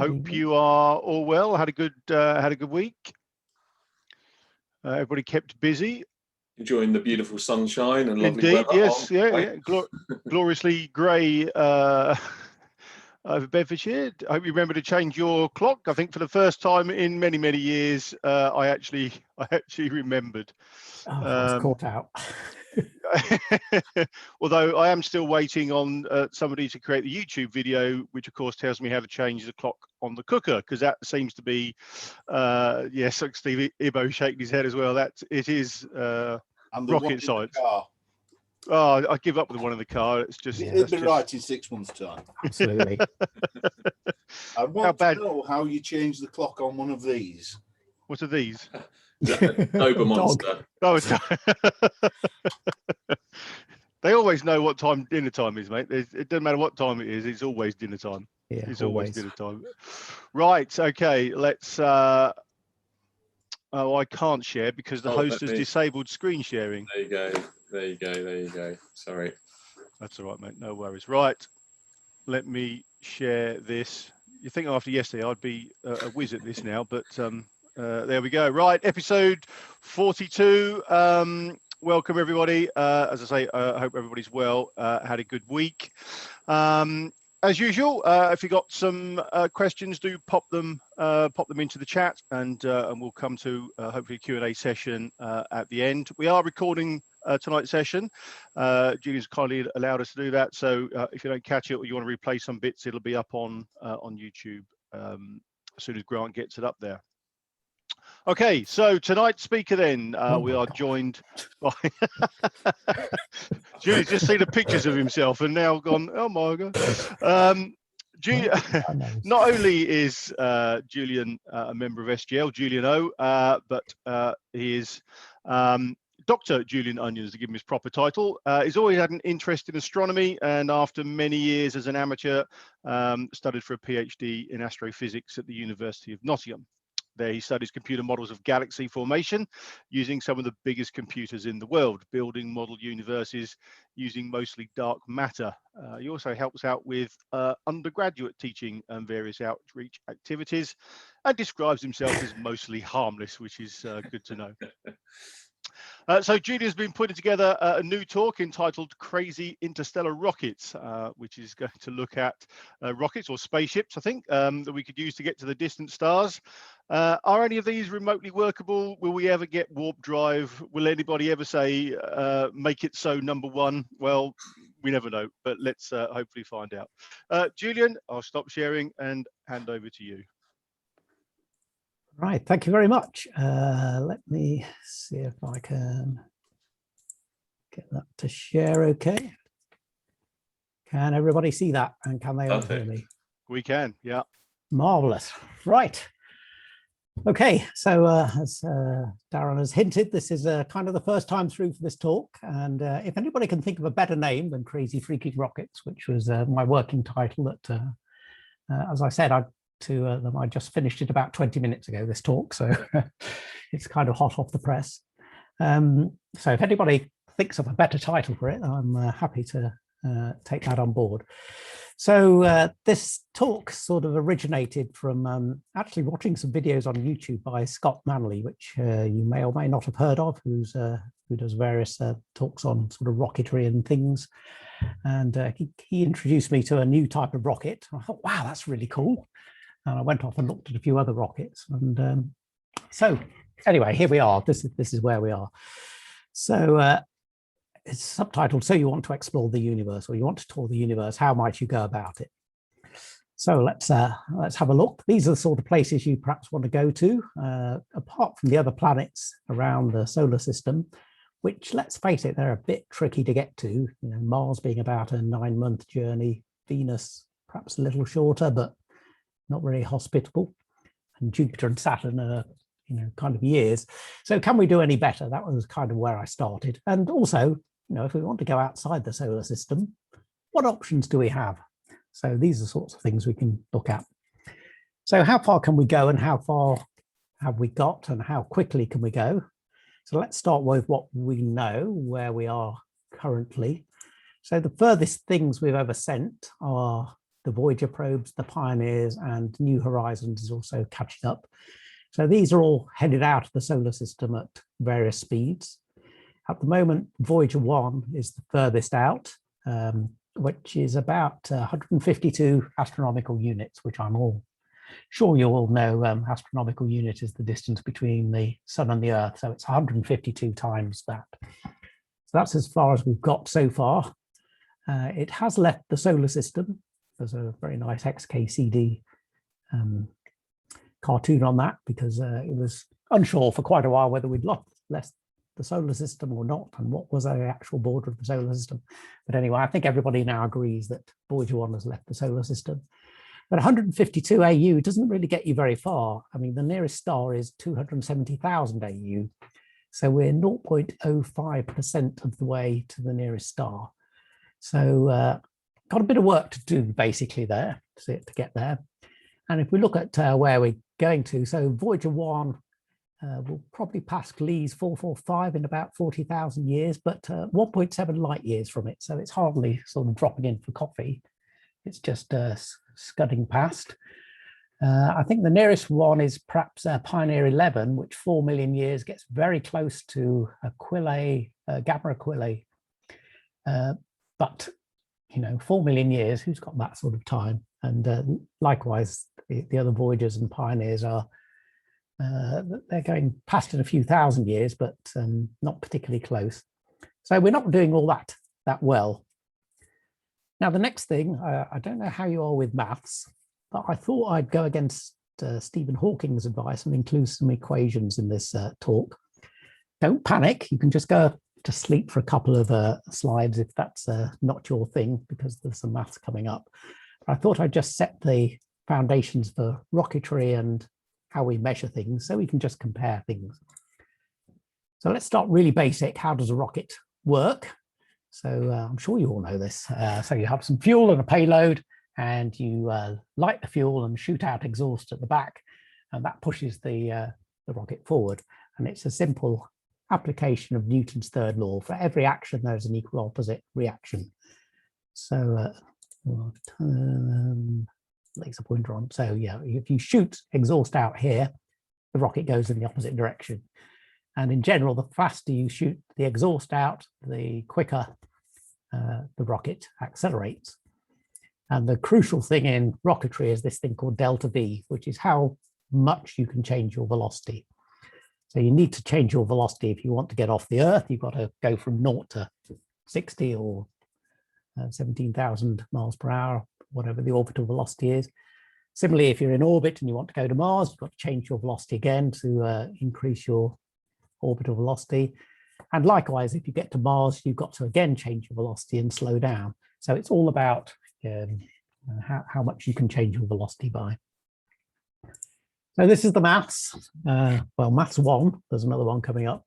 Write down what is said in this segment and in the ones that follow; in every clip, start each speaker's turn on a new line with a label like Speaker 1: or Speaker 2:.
Speaker 1: Hope you are all well. Had a good week. Everybody kept busy.
Speaker 2: Enjoying the beautiful sunshine and lovely
Speaker 1: Indeed,
Speaker 2: weather.
Speaker 1: yes, yeah. Gloriously grey over Bedfordshire. I hope you remember to change your clock. I think for the first time in many, many years, I actually remembered.
Speaker 3: I was caught out.
Speaker 1: Although I am still waiting on somebody to create the YouTube video, which of course tells me how to change the clock on the cooker, because that seems to be, yes, like Steve Ibo shaking his head as well. It is rocket science. Oh, I give up with the one in the car. It's just
Speaker 4: it'll be right in 6 months' time.
Speaker 3: Absolutely.
Speaker 4: I want to know how you change the clock on one of these.
Speaker 1: What are these?
Speaker 2: Dober monster.
Speaker 1: Oh, they always know what time dinner time is, mate. It doesn't matter what time it is. It's always dinner time.
Speaker 3: Yeah,
Speaker 1: it's always dinner time. Right. Okay. Let's. Oh, I can't share because the host has disabled screen sharing.
Speaker 2: There you go. There you go. There you go. Sorry.
Speaker 1: That's all right, mate. No worries. Right. Let me share this. You think after yesterday I'd be a whiz at this now, but there we go. Right, episode 42. Welcome everybody. As I say, I hope everybody's well. Had a good week. As usual, if you got some questions, do pop them into the chat, and we'll come to hopefully a Q&A session at the end. We are recording tonight's session. Julian's kindly allowed us to do that. So if you don't catch it or you want to replay some bits, it'll be up on YouTube as soon as Grant gets it up there. Okay, so tonight's speaker then, we are joined by Julian's just seen the pictures of himself and now gone, oh my God. Not only is Julian a member of SGL, Julian O, but he is Dr. Julian Onions, to give him his proper title. He's always had an interest in astronomy, and after many years as an amateur, studied for a PhD in astrophysics at the University of Nottingham. There he studies computer models of galaxy formation using some of the biggest computers in the world, building model universes using mostly dark matter. He also helps out with undergraduate teaching and various outreach activities, and describes himself as mostly harmless, which is good to know. So Julian's been putting together a new talk entitled Crazy Interstellar Rockets, which is going to look at rockets or spaceships, I think, that we could use to get to the distant stars. Are any of these remotely workable? Will we ever get warp drive? Will anybody ever say, make it so #1? Well, we never know, but let's hopefully find out. Julian, I'll stop sharing and hand over to you.
Speaker 3: Right, thank you very much. Let me see if I can get that to share okay. Can everybody see that, and can they all hear me?
Speaker 1: We can, yeah.
Speaker 3: Marvelous. Right. Okay, so as Darren has hinted, this is kind of the first time through for this talk, and if anybody can think of a better name than Crazy Freaking Rockets, which was my working title that, as I said, I just finished it about 20 minutes ago, this talk, so it's kind of hot off the press. So if anybody thinks of a better title for it, I'm happy to take that on board. So this talk sort of originated from actually watching some videos on YouTube by Scott Manley, which you may or may not have heard of, who does various talks on sort of rocketry and things. And he introduced me to a new type of rocket. I thought, wow, that's really cool. And I went off and looked at a few other rockets. And so anyway, here we are. This is where we are. So it's subtitled, So You Want to Explore the Universe, or You Want to Tour the Universe, How Might You Go About It? So let's have a look. These are the sort of places you perhaps want to go to, apart from the other planets around the solar system, which, let's face it, they're a bit tricky to get to. You know, Mars being about a 9-month journey, Venus perhaps a little shorter, but not very hospitable, and Jupiter and Saturn are, you know, kind of years. So can we do any better? That was kind of where I started. And also, you know, if we want to go outside the solar system, what options do we have? So these are sorts of things we can look at. So how far can we go, and how far have we got, and how quickly can we go? So let's start with what we know, where we are currently. So the furthest things we've ever sent are the Voyager probes, the Pioneers, and New Horizons is also catching up. So these are all headed out of the solar system at various speeds. At the moment, Voyager 1 is the furthest out, which is about 152 astronomical units, which I'm all sure you all know. Astronomical unit is the distance between the Sun and the Earth, so it's 152 times that. So that's as far as we've got so far. It has left the solar system. There's a very nice XKCD cartoon on that, because it was unsure for quite a while whether we'd left the solar system or not, and what was the actual border of the solar system. But anyway, I think everybody now agrees that Voyager 1 has left the solar system. But 152 AU doesn't really get you very far. I mean, the nearest star is 270,000 AU. So we're 0.05% of the way to the nearest star. So got a bit of work to do basically there to get there. And if we look at where we're going to, so Voyager 1 will probably pass Gliese 445 in about 40,000 years, but 1.7 light years from it. So it's hardly sort of dropping in for coffee. It's just scudding past. I think the nearest one is perhaps Pioneer 11, which 4 million years gets very close to Gamma Aquilae. But, you know, 4 million years, who's got that sort of time? And likewise, the other Voyagers and Pioneers are, they're going past in a few thousand years, but not particularly close. So we're not doing all that well. Now, the next thing, I don't know how you are with maths, but I thought I'd go against Stephen Hawking's advice and include some equations in this talk. Don't panic. You can just go to sleep for a couple of slides if that's not your thing, because there's some maths coming up. But I thought I'd just set the foundations for rocketry and how we measure things, so we can just compare things. So let's start really basic. How does a rocket work? So I'm sure you all know this. So you have some fuel and a payload, and you light the fuel and shoot out exhaust at the back, and that pushes the rocket forward. And it's a simple application of Newton's third law. For every action, there's an equal opposite reaction. So laser pointer on. So yeah, if you shoot exhaust out here, the rocket goes in the opposite direction. And in general, the faster you shoot the exhaust out, the quicker the rocket accelerates. And the crucial thing in rocketry is this thing called delta V, which is how much you can change your velocity. So you need to change your velocity if you want to get off the Earth. You've got to go from 0 to 60 or 17,000 miles per hour, whatever the orbital velocity is. Similarly, if you're in orbit and you want to go to Mars, you've got to change your velocity again to increase your orbital velocity. And likewise, if you get to Mars, you've got to again change your velocity and slow down. So it's all about how much you can change your velocity by. So this is the maths. Well, maths 1, there's another one coming up.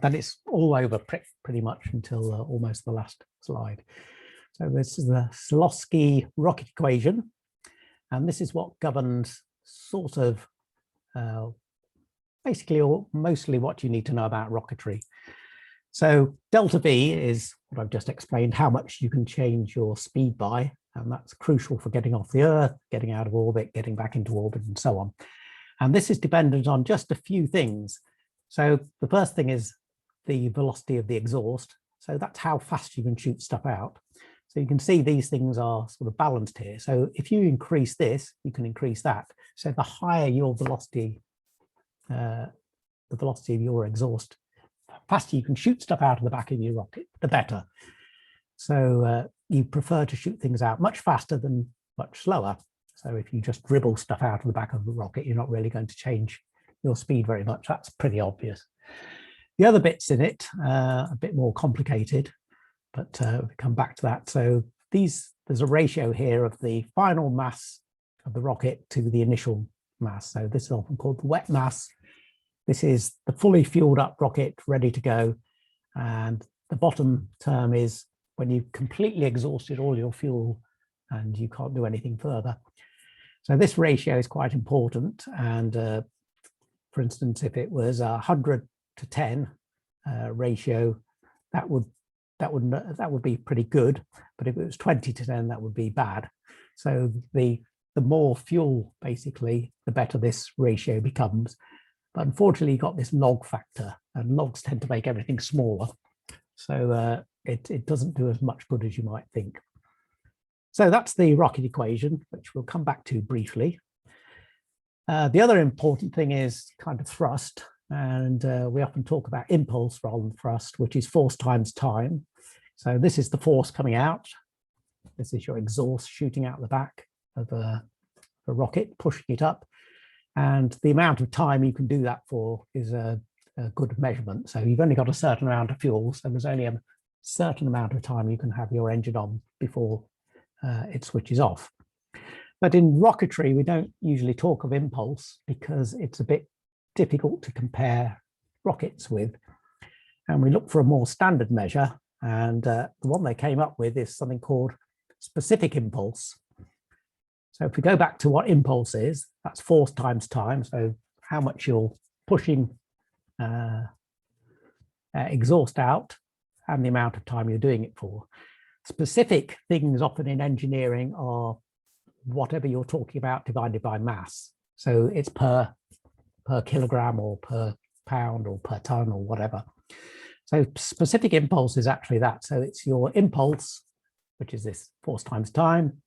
Speaker 3: Then it's all over pretty much until almost the last slide. So this is the Slosky rocket equation. And this is what governs sort of basically or mostly what you need to know about rocketry. So delta V is what I've just explained, how much you can change your speed by, and that's crucial for getting off the Earth, getting out of orbit, getting back into orbit, and so on. And this is dependent on just a few things. So the first thing is the velocity of the exhaust. So that's how fast you can shoot stuff out. So you can see these things are sort of balanced here. So if you increase this, you can increase that. So the higher your velocity, the velocity of your exhaust, the faster you can shoot stuff out of the back of your rocket, the better. So you prefer to shoot things out much faster than much slower. So if you just dribble stuff out of the back of the rocket, you're not really going to change your speed very much. That's pretty obvious. The other bits in it are a bit more complicated, but we'll come back to that. So there's a ratio here of the final mass of the rocket to the initial mass. So this is often called the wet mass. This is the fully fueled up rocket ready to go. And the bottom term is when you've completely exhausted all your fuel and you can't do anything further. So this ratio is quite important. And for instance, if it was 100 to 10 ratio, that would be pretty good. But if it was 20 to 10, that would be bad. So the more fuel, basically, the better this ratio becomes. But unfortunately, you've got this log factor, and logs tend to make everything smaller. So it doesn't do as much good as you might think. So that's the rocket equation, which we'll come back to briefly. The other important thing is kind of thrust. And we often talk about impulse rather than thrust, which is force times time. So this is the force coming out. This is your exhaust shooting out the back of a rocket, pushing it up. And the amount of time you can do that for is a good measurement. So you've only got a certain amount of fuel, so there's only a certain amount of time you can have your engine on before it switches off. But in rocketry, we don't usually talk of impulse because it's a bit difficult to compare rockets with. And we look for a more standard measure. And the one they came up with is something called specific impulse. So if we go back to what impulse is, that's force times time. So how much you're pushing exhaust out and the amount of time you're doing it for. Specific things often in engineering are whatever you're talking about divided by mass. So it's per kilogram or per pound or per ton or whatever. So specific impulse is actually that. So it's your impulse, which is this force times time,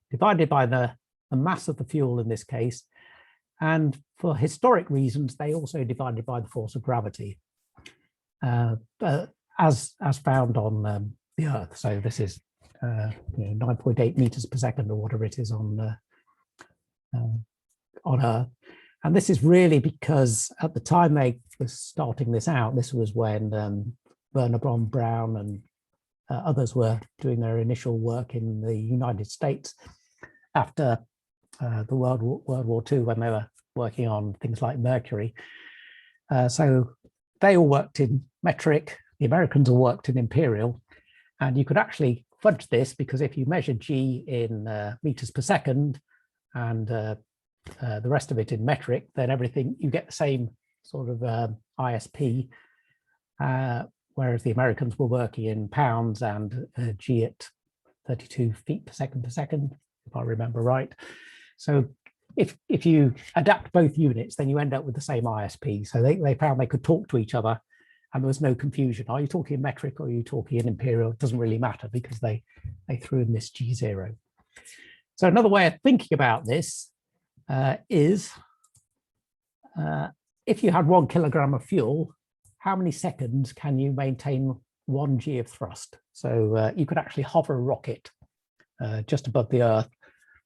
Speaker 3: divided by the mass of the fuel in this case. And for historic reasons, they also divided by the force of gravity, as found on the Earth. So this is 9.8 meters per second or whatever it is on Earth. And this is really because at the time they were starting this out, this was when Werner von Braun and others were doing their initial work in the United States after the World War II, when they were working on things like Mercury. So they all worked in metric, the Americans all worked in imperial, and you could actually fudge this because if you measure G in meters per second and the rest of it in metric, then everything, you get the same sort of ISP, whereas the Americans were working in pounds and G at 32 feet per second, if I remember right. So if you adapt both units, then you end up with the same ISP. So they found they could talk to each other and there was no confusion. Are you talking in metric or are you talking in imperial? It doesn't really matter because they threw in this G0. So another way of thinking about this is if you had 1 kilogram of fuel, how many seconds can you maintain 1 G of thrust? So you could actually hover a rocket just above the Earth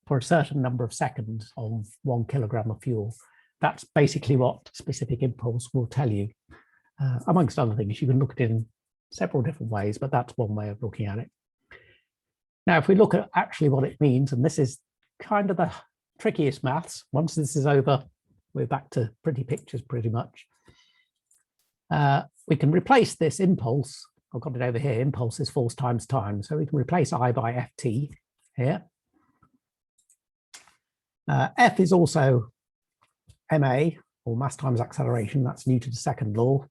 Speaker 3: for a certain number of seconds on 1 kilogram of fuel. That's basically what specific impulse will tell you. Amongst other things, you can look at it in several different ways, but that's one way of looking at it. Now, if we look at actually what it means, and this is kind of the trickiest maths, once this is over, we're back to pretty pictures pretty much. We can replace this impulse. I've got it over here. Impulse is force times time. So we can replace I by Ft here. F is also ma, or mass times acceleration. That's Newton's second law.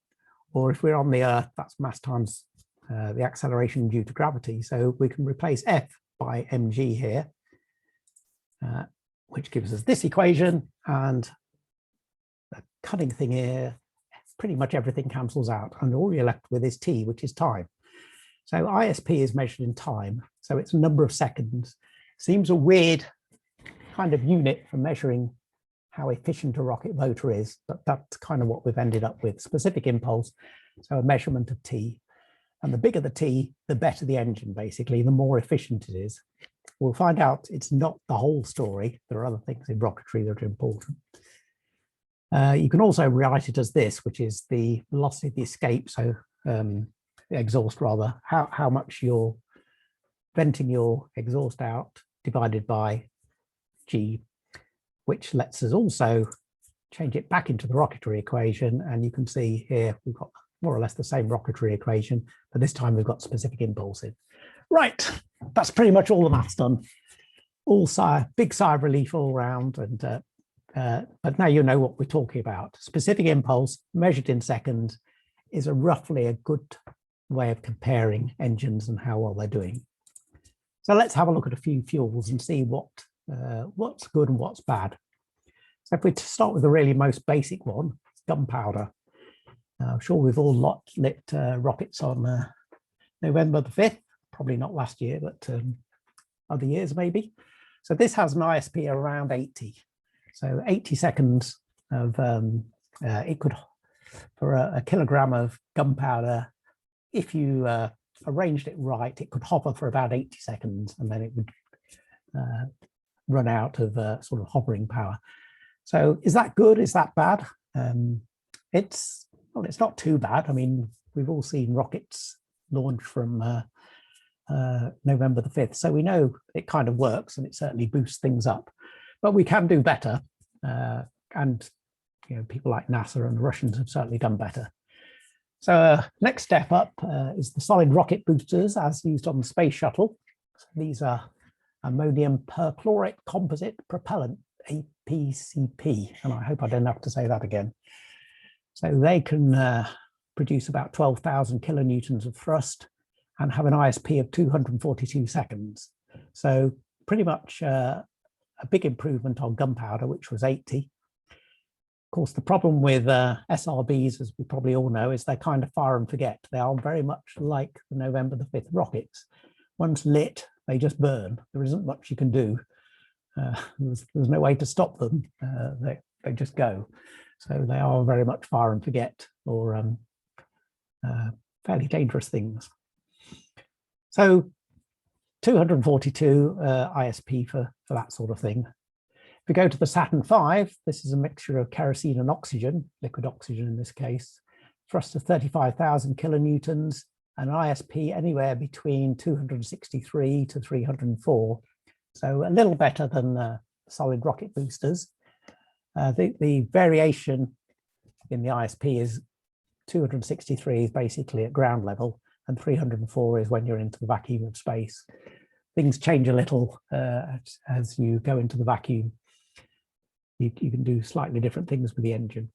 Speaker 3: Or if we're on the Earth, that's mass times the acceleration due to gravity. So we can replace F by mg here, which gives us this equation. And the cunning thing here, pretty much everything cancels out. And all you're left with is t, which is time. So ISP is measured in time. So it's a number of seconds. Seems a weird kind of unit for measuring how efficient a rocket motor is, but that's kind of what we've ended up with. Specific impulse, so a measurement of T. And the bigger the T, the better the engine, basically, the more efficient it is. We'll find out it's not the whole story. There are other things in rocketry that are important. You can also write it as this, which is the velocity of the escape, so the exhaust rather, how much you're venting your exhaust out divided by G, which lets us also change it back into the rocketry equation. And you can see here, we've got more or less the same rocketry equation, but this time we've got specific impulse in. Right, that's pretty much all the maths done. All big sigh of relief all around. And but now you know what we're talking about. Specific impulse measured in seconds is roughly a good way of comparing engines and how well they're doing. So let's have a look at a few fuels and see what's good and what's bad. So if we start with the really most basic one, gunpowder. I'm sure we've all lit rockets on November the 5th, probably not last year, but other years maybe. So this has an ISP around 80. So 80 seconds of, it could, for a kilogram of gunpowder, if you arranged it right, it could hover for about 80 seconds and then it would run out of sort of hovering power. So is that good? Is that bad? It's not too bad. I mean, we've all seen rockets launch from November the 5th. So we know it kind of works and it certainly boosts things up, but we can do better. And people like NASA and the Russians have certainly done better. So next step up is the solid rocket boosters as used on the space shuttle. So these are ammonium perchlorate composite propellant, APCP, and I hope I don't have to say that again. So they can produce about 12,000 kilonewtons of thrust and have an ISP of 242 seconds. So pretty much a big improvement on gunpowder, which was 80. Of course, the problem with SRBs, as we probably all know, is they kind of fire and forget. They are very much like the November the 5th rockets. Once lit, they just burn. There isn't much you can do. There's no way to stop them. They just go. So they are very much fire and forget, or fairly dangerous things. So 242 ISP for that sort of thing. If we go to the Saturn V, this is a mixture of kerosene and oxygen, liquid oxygen in this case, thrust of 35,000 kilonewtons, and ISP anywhere between 263 to 304. So a little better than solid rocket boosters. The variation in the ISP is 263 is basically at ground level, and 304 is when you're into the vacuum of space. Things change a little as you go into the vacuum. You can do slightly different things with the engine.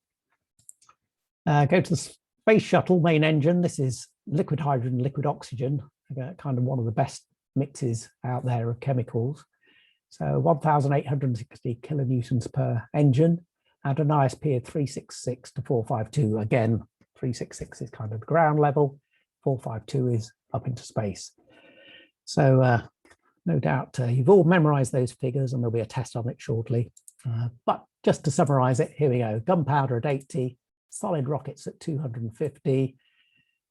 Speaker 3: Go to the space shuttle main engine. This is liquid hydrogen, liquid oxygen, kind of one of the best mixes out there of chemicals. So 1,860 kilonewtons per engine and an ISP of 366 to 452. Again, 366 is kind of the ground level, 452 is up into space. So no doubt you've all memorized those figures and there'll be a test on it shortly. But just to summarize it, here we go. Gunpowder at 80, solid rockets at 250,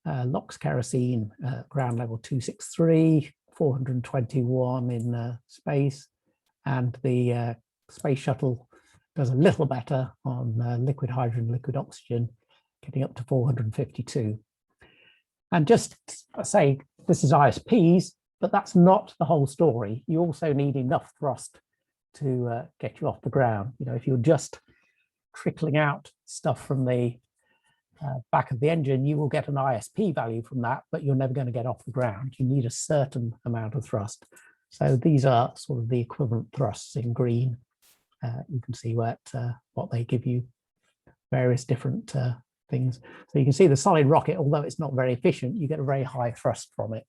Speaker 3: LOX kerosene ground level 263, 421 in space, and the space shuttle does a little better on liquid hydrogen, liquid oxygen, getting up to 452. And just say this is ISPs, but that's not the whole story. You also need enough thrust to get you off the ground. If you're just trickling out stuff from the back of the engine, you will get an ISP value from that, but you're never going to get off the ground. You need a certain amount of thrust. So these are sort of the equivalent thrusts in green. You can see what they give you, various different things. So you can see the solid rocket, although it's not very efficient, you get a very high thrust from it.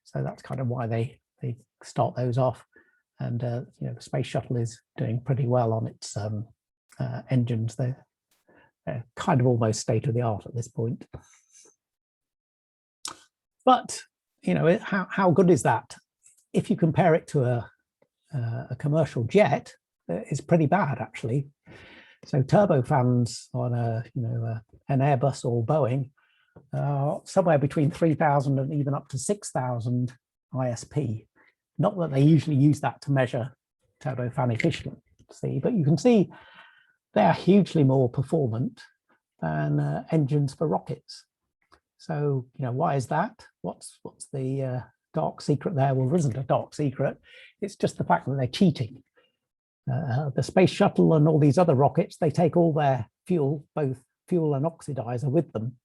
Speaker 3: So that's kind of why they start those off. And the space shuttle is doing pretty well on its engines. They're kind of almost state of the art at this point. But how good is that? If you compare it to a commercial jet, it's pretty bad actually. So turbofans on an Airbus or Boeing are somewhere between 3,000 and even up to 6,000 ISP. Not that they usually use that to measure turbofan efficiency, but you can see they're hugely more performant than engines for rockets. So, why is that? What's the dark secret there? Well, there isn't a dark secret. It's just the fact that they're cheating. The space shuttle and all these other rockets, they take all their fuel, both fuel and oxidizer with them.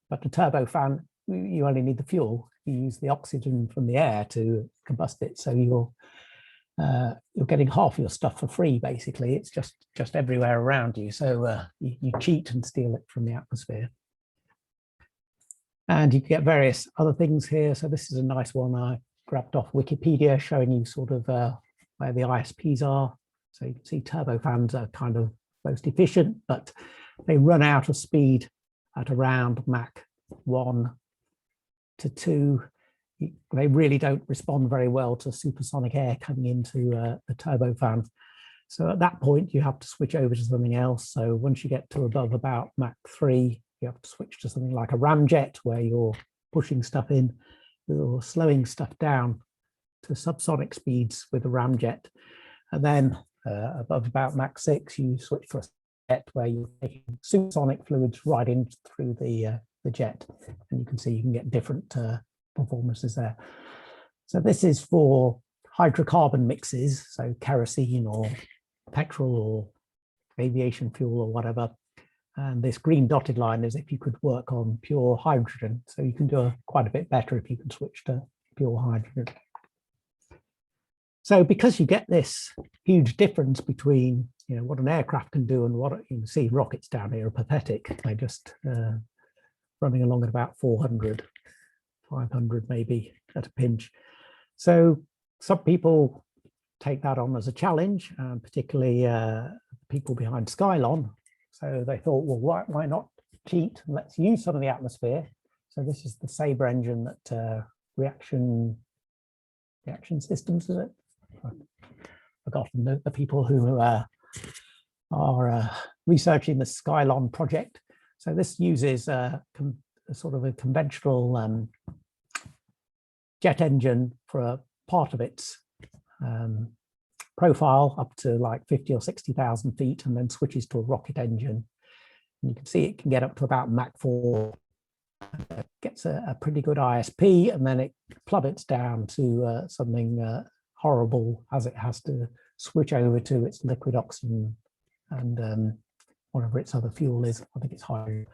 Speaker 3: But the turbofan, you only need the fuel. You use the oxygen from the air to combust it. So you're getting half your stuff for free, basically. It's just everywhere around you. So you cheat and steal it from the atmosphere. And you can get various other things here. So this is a nice one. grabbed off Wikipedia, showing you sort of where the ISPs are. So you can see turbofans are kind of most efficient, but they run out of speed at around Mach 1 to 2. They really don't respond very well to supersonic air coming into the turbofan. So at that point, you have to switch over to something else. So once you get to above about Mach 3, you have to switch to something like a ramjet, where you're pushing stuff in or slowing stuff down to subsonic speeds with a ramjet. And then above about Mach 6, you switch to a jet where you're taking supersonic fluids right in through the jet. And you can see you can get different performances there. So this is for hydrocarbon mixes, so kerosene or petrol or aviation fuel or whatever. And this green dotted line is if you could work on pure hydrogen. So you can do quite a bit better if you can switch to pure hydrogen. So because you get this huge difference between what an aircraft can do and what you can see, rockets down here are pathetic. They're just running along at about 400, 500 maybe at a pinch. So some people take that on as a challenge, particularly people behind Skylon. So they thought, well, why not cheat? Let's use some of the atmosphere. So this is the Sabre engine that reaction systems, is it? I've forgotten the people who are researching the Skylon project. So this uses a sort of a conventional jet engine for a part of its profile up to like 50 or 60,000 feet, and then switches to a rocket engine. And you can see it can get up to about Mach 4, gets a pretty good ISP, and then it plummets down to something horrible as it has to switch over to its liquid oxygen and whatever its other fuel is. I think it's hydrogen.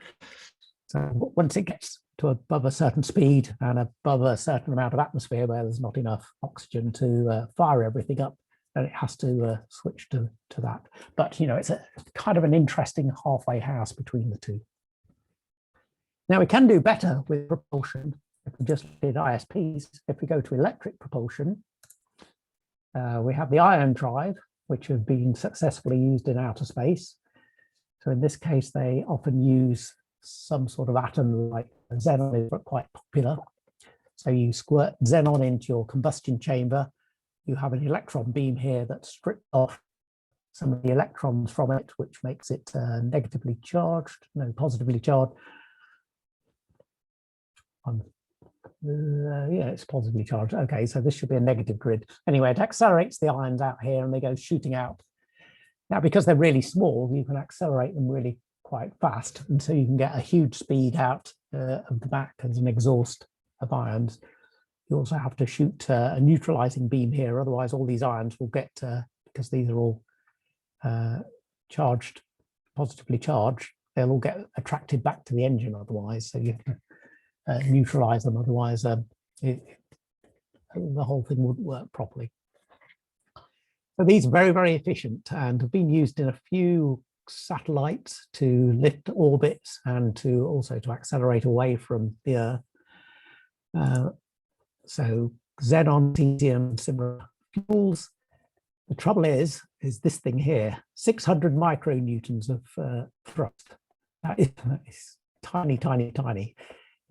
Speaker 3: So once it gets to above a certain speed and above a certain amount of atmosphere where there's not enough oxygen to fire everything up, then it has to switch to that. But it's a kind of an interesting halfway house between the two. Now we can do better with propulsion if we just did ISPs. If we go to electric propulsion, we have the ion drive, which have been successfully used in outer space. So in this case, they often use some sort of atom like xenon is quite popular. So you squirt xenon into your combustion chamber. You have an electron beam here that strips off some of the electrons from it, which makes it negatively charged, no, positively charged. Yeah, it's positively charged. Okay, so this should be a negative grid. Anyway, it accelerates the ions out here and they go shooting out. Now, because they're really small, you can accelerate them really quite fast. And so you can get a huge speed out of the back as an exhaust of ions. You also have to shoot a neutralizing beam here. Otherwise, all these ions will get, because these are all charged, positively charged, they'll all get attracted back to the engine otherwise. So you have to neutralize them, otherwise the whole thing wouldn't work properly. So these are very, very efficient and have been used in a few satellites to lift orbits and to also to accelerate away from the Earth. So xenon, cesium, similar fuels. The trouble is this thing here, 600 micronewtons of thrust. That is tiny, tiny, tiny.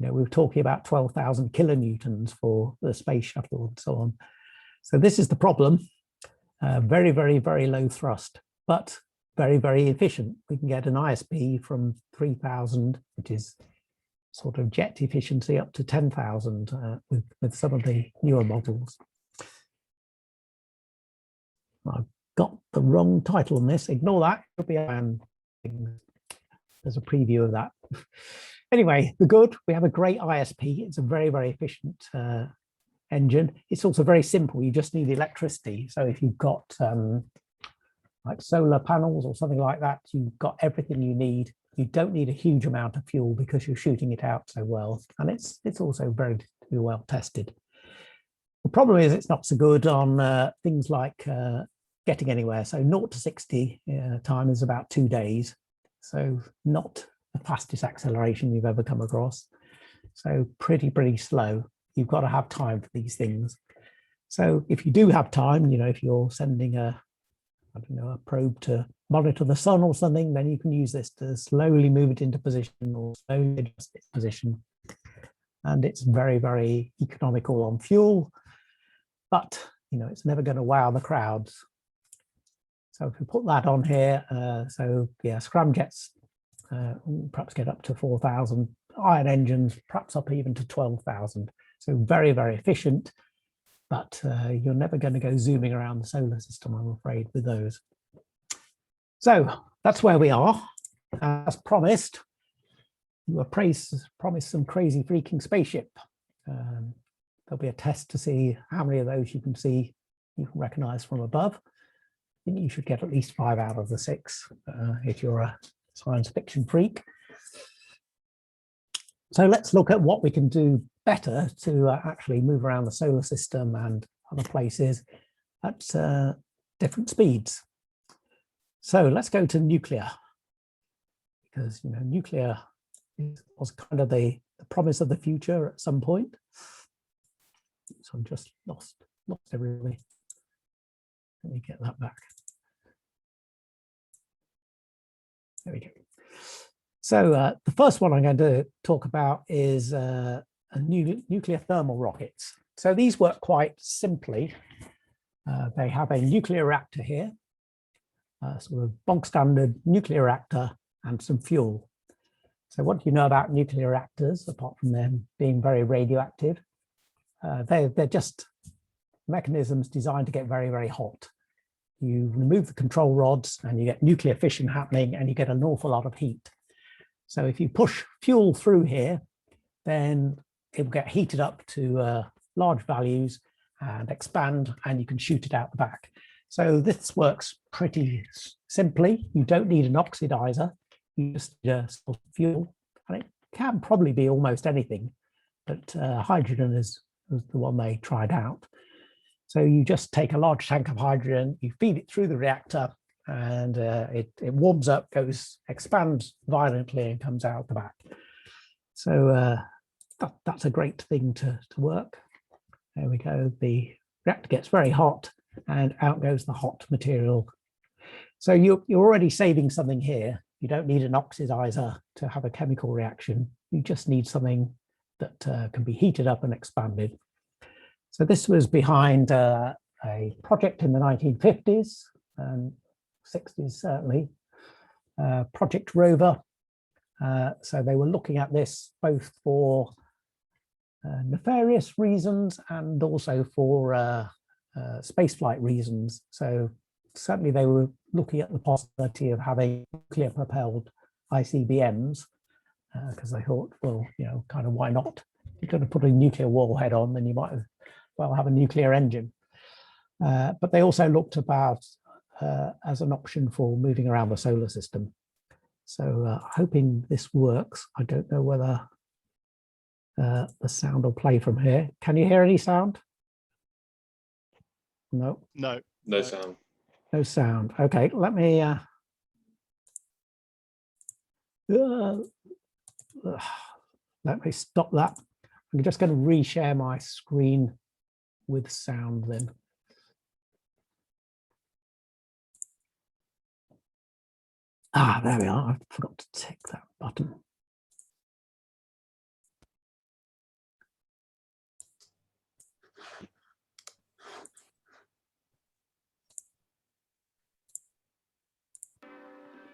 Speaker 3: We were talking about 12,000 kilonewtons for the space shuttle and so on. So this is the problem. Very, very, very low thrust, but very, very efficient. We can get an ISP from 3,000, which is sort of jet efficiency, up to 10,000 with some of the newer models. I've got the wrong title on this. Ignore that. It'll be there's a preview of that. Anyway, the good, we have a great ISP. It's a very, very efficient engine. It's also very simple. You just need electricity. So if you've got like solar panels or something like that, you've got everything you need. You don't need a huge amount of fuel because you're shooting it out so well. And it's also very well tested. The problem is it's not so good on things like getting anywhere. So 0 to 60 time is about 2 days. So not the fastest acceleration you've ever come across. So pretty slow. You've got to have time for these things. So if you do have time, if you're sending a probe to monitor the sun or something, then you can use this to slowly move it into position or slowly adjust its position. And it's very, very economical on fuel, but it's never going to wow the crowds. So if we put that on here, scramjets perhaps get up to 4,000, iron engines perhaps up even to 12,000. So very, very efficient, but you're never going to go zooming around the solar system, I'm afraid, with those. So that's where we are. As promised, we were promised some crazy freaking spaceship. There'll be a test to see how many of those you can recognize from above. I think you should get at least 5 out of the 6 if you're a science fiction freak. So let's look at what we can do better to actually move around the solar system and other places at different speeds. So let's go to nuclear, because nuclear was kind of the promise of the future at some point. So I'm just lost everything. Let me get that back. There we go. So the first one I'm going to talk about is nuclear thermal rockets. So these work quite simply. They have a nuclear reactor here, sort of bog standard nuclear reactor and some fuel. So what do you know about nuclear reactors, apart from them being very radioactive? They're just mechanisms designed to get very, very hot. You remove the control rods and you get nuclear fission happening and you get an awful lot of heat. So if you push fuel through here, then it will get heated up to large values and expand, and you can shoot it out the back. So this works pretty simply. You don't need an oxidizer. You just need a source of fuel, and it can probably be almost anything, but hydrogen is the one they tried out. So you just take a large tank of hydrogen, you feed it through the reactor, and it warms up, expands violently, and comes out the back. So that's a great thing to work. There we go. The reactor gets very hot, and out goes the hot material. So you're already saving something here. You don't need an oxidizer to have a chemical reaction. You just need something that can be heated up and expanded. So this was behind a project in the 1950s and 60s, certainly, Project Rover. So they were looking at this both for nefarious reasons and also for spaceflight reasons. So certainly they were looking at the possibility of having nuclear propelled ICBMs because they thought, well, kind of why not? You're going to put a nuclear warhead on, then you might as well have a nuclear engine. But they also looked about as an option for moving around the solar system. So hoping this works. I don't know whether the sound will play from here. Can you hear any sound? No.
Speaker 1: No.
Speaker 2: No sound.
Speaker 3: No sound. Okay, let me stop that. I'm just going to reshare my screen with sound then. There we are. I forgot to tick that button.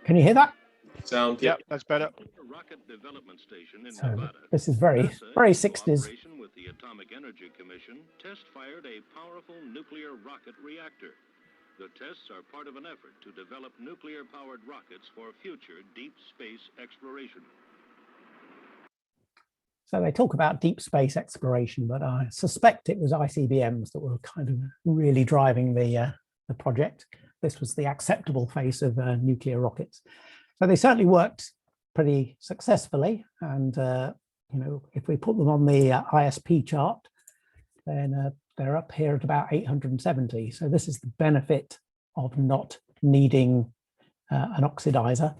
Speaker 3: Can you hear that?
Speaker 2: Sound,
Speaker 1: yeah, that's better.
Speaker 3: So this is very 60s.
Speaker 5: With the Atomic Energy Commission, test fired a powerful nuclear rocket reactor. The tests are part of an effort to develop nuclear-powered rockets for future deep space exploration.
Speaker 3: So they talk about deep space exploration, but I suspect it was ICBMs that were kind of really driving the project. This was the acceptable face of nuclear rockets. So they certainly worked pretty successfully. And, if we put them on the ISP chart, then they're up here at about 870. So this is the benefit of not needing an oxidizer.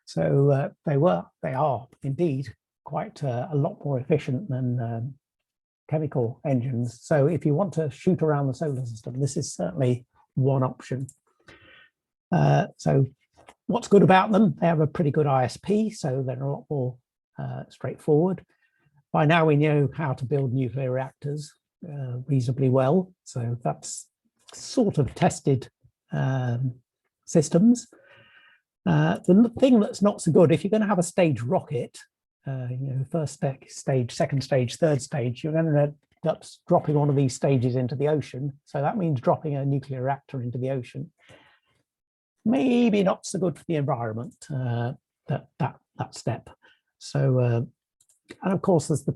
Speaker 3: So they are indeed quite a lot more efficient than chemical engines. So if you want to shoot around the solar system, this is certainly one option. So what's good about them? They have a pretty good ISP, so they're a lot more straightforward. By now we know how to build nuclear reactors reasonably well, so that's sort of tested systems. The thing that's not so good, if you're going to have a stage rocket, first stage, second stage, third stage, you're going to end up dropping one of these stages into the ocean. So that means dropping a nuclear reactor into the ocean. Maybe not so good for the environment, that step. So, and of course, there's the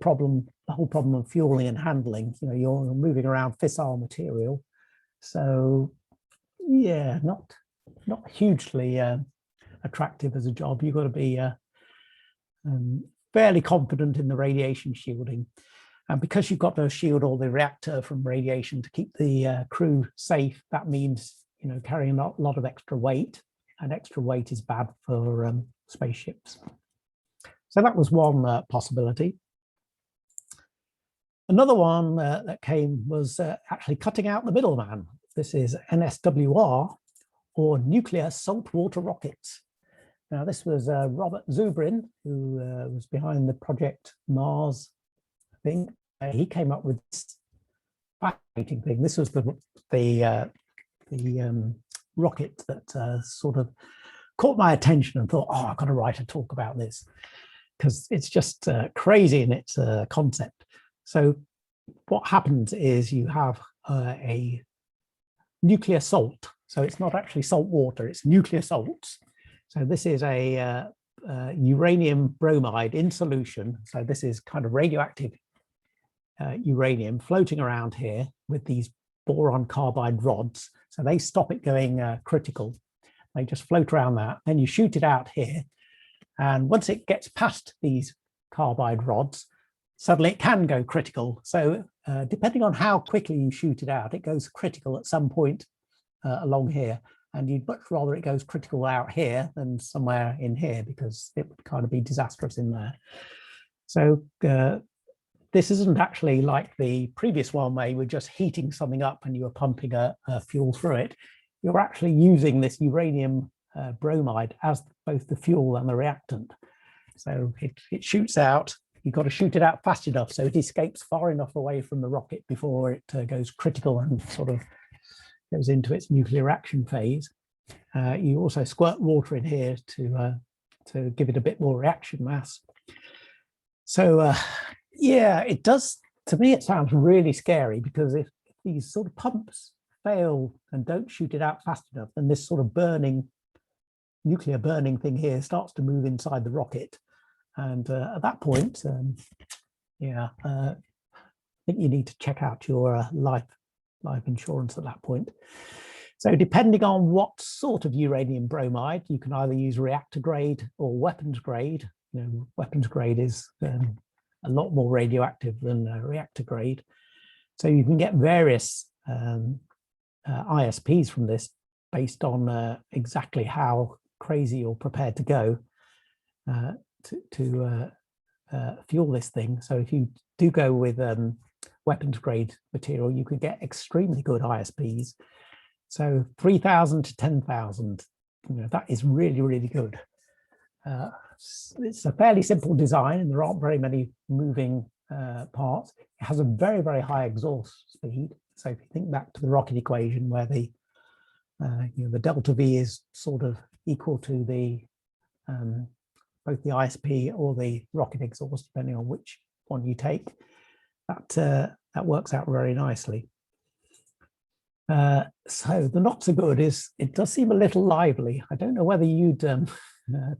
Speaker 3: whole problem of fueling and handling. You're moving around fissile material. So yeah, not hugely attractive as a job. You've got to be fairly confident in the radiation shielding. And because you've got to shield all the reactor from radiation to keep the crew safe, that means carrying a lot of extra weight, and extra weight is bad for spaceships. So that was one possibility. Another one that came was actually cutting out the middleman. This is NSWR, or nuclear saltwater rockets. Now, this was Robert Zubrin, who was behind the Project Mars thing. He came up with this fascinating thing. This was the rocket that sort of caught my attention and thought, oh, I've got to write a talk about this, because it's just crazy in its concept. So what happens is you have a nuclear salt. So it's not actually salt water, it's nuclear salts. So this is a uranium bromide in solution. So this is kind of radioactive uranium floating around here with these boron carbide rods. So they stop it going critical. They just float around that. Then you shoot it out here. And once it gets past these carbide rods, suddenly it can go critical. So depending on how quickly you shoot it out, it goes critical at some point along here. And you'd much rather it goes critical out here than somewhere in here, because it would kind of be disastrous in there. So this isn't actually like the previous one where you were just heating something up and you were pumping a fuel through it. You're actually using this uranium bromide as both the fuel and the reactant. So it shoots out. You've got to shoot it out fast enough so it escapes far enough away from the rocket before it goes critical and sort of goes into its nuclear reaction phase. You also squirt water in here to give it a bit more reaction mass. So yeah, it does, to me, it sounds really scary, because if these sort of pumps fail and don't shoot it out fast enough, then this sort of nuclear burning thing here starts to move inside the rocket. And at that point, yeah, I think you need to check out your life insurance at that point. So depending on what sort of uranium bromide, you can either use reactor grade or weapons grade. Weapons grade is a lot more radioactive than reactor grade. So you can get various ISPs from this based on exactly how crazy you're prepared to go to fuel this thing. So if you do go with weapons grade material, you could get extremely good ISPs. So 3,000 to 10,000, that is really, really good. It's a fairly simple design and there aren't very many moving parts. It has a very, very high exhaust speed. So if you think back to the rocket equation where the delta V is sort of equal to the both the ISP or the rocket exhaust, depending on which one you take, that works out very nicely. So the not so good is it does seem a little lively. I don't know whether you'd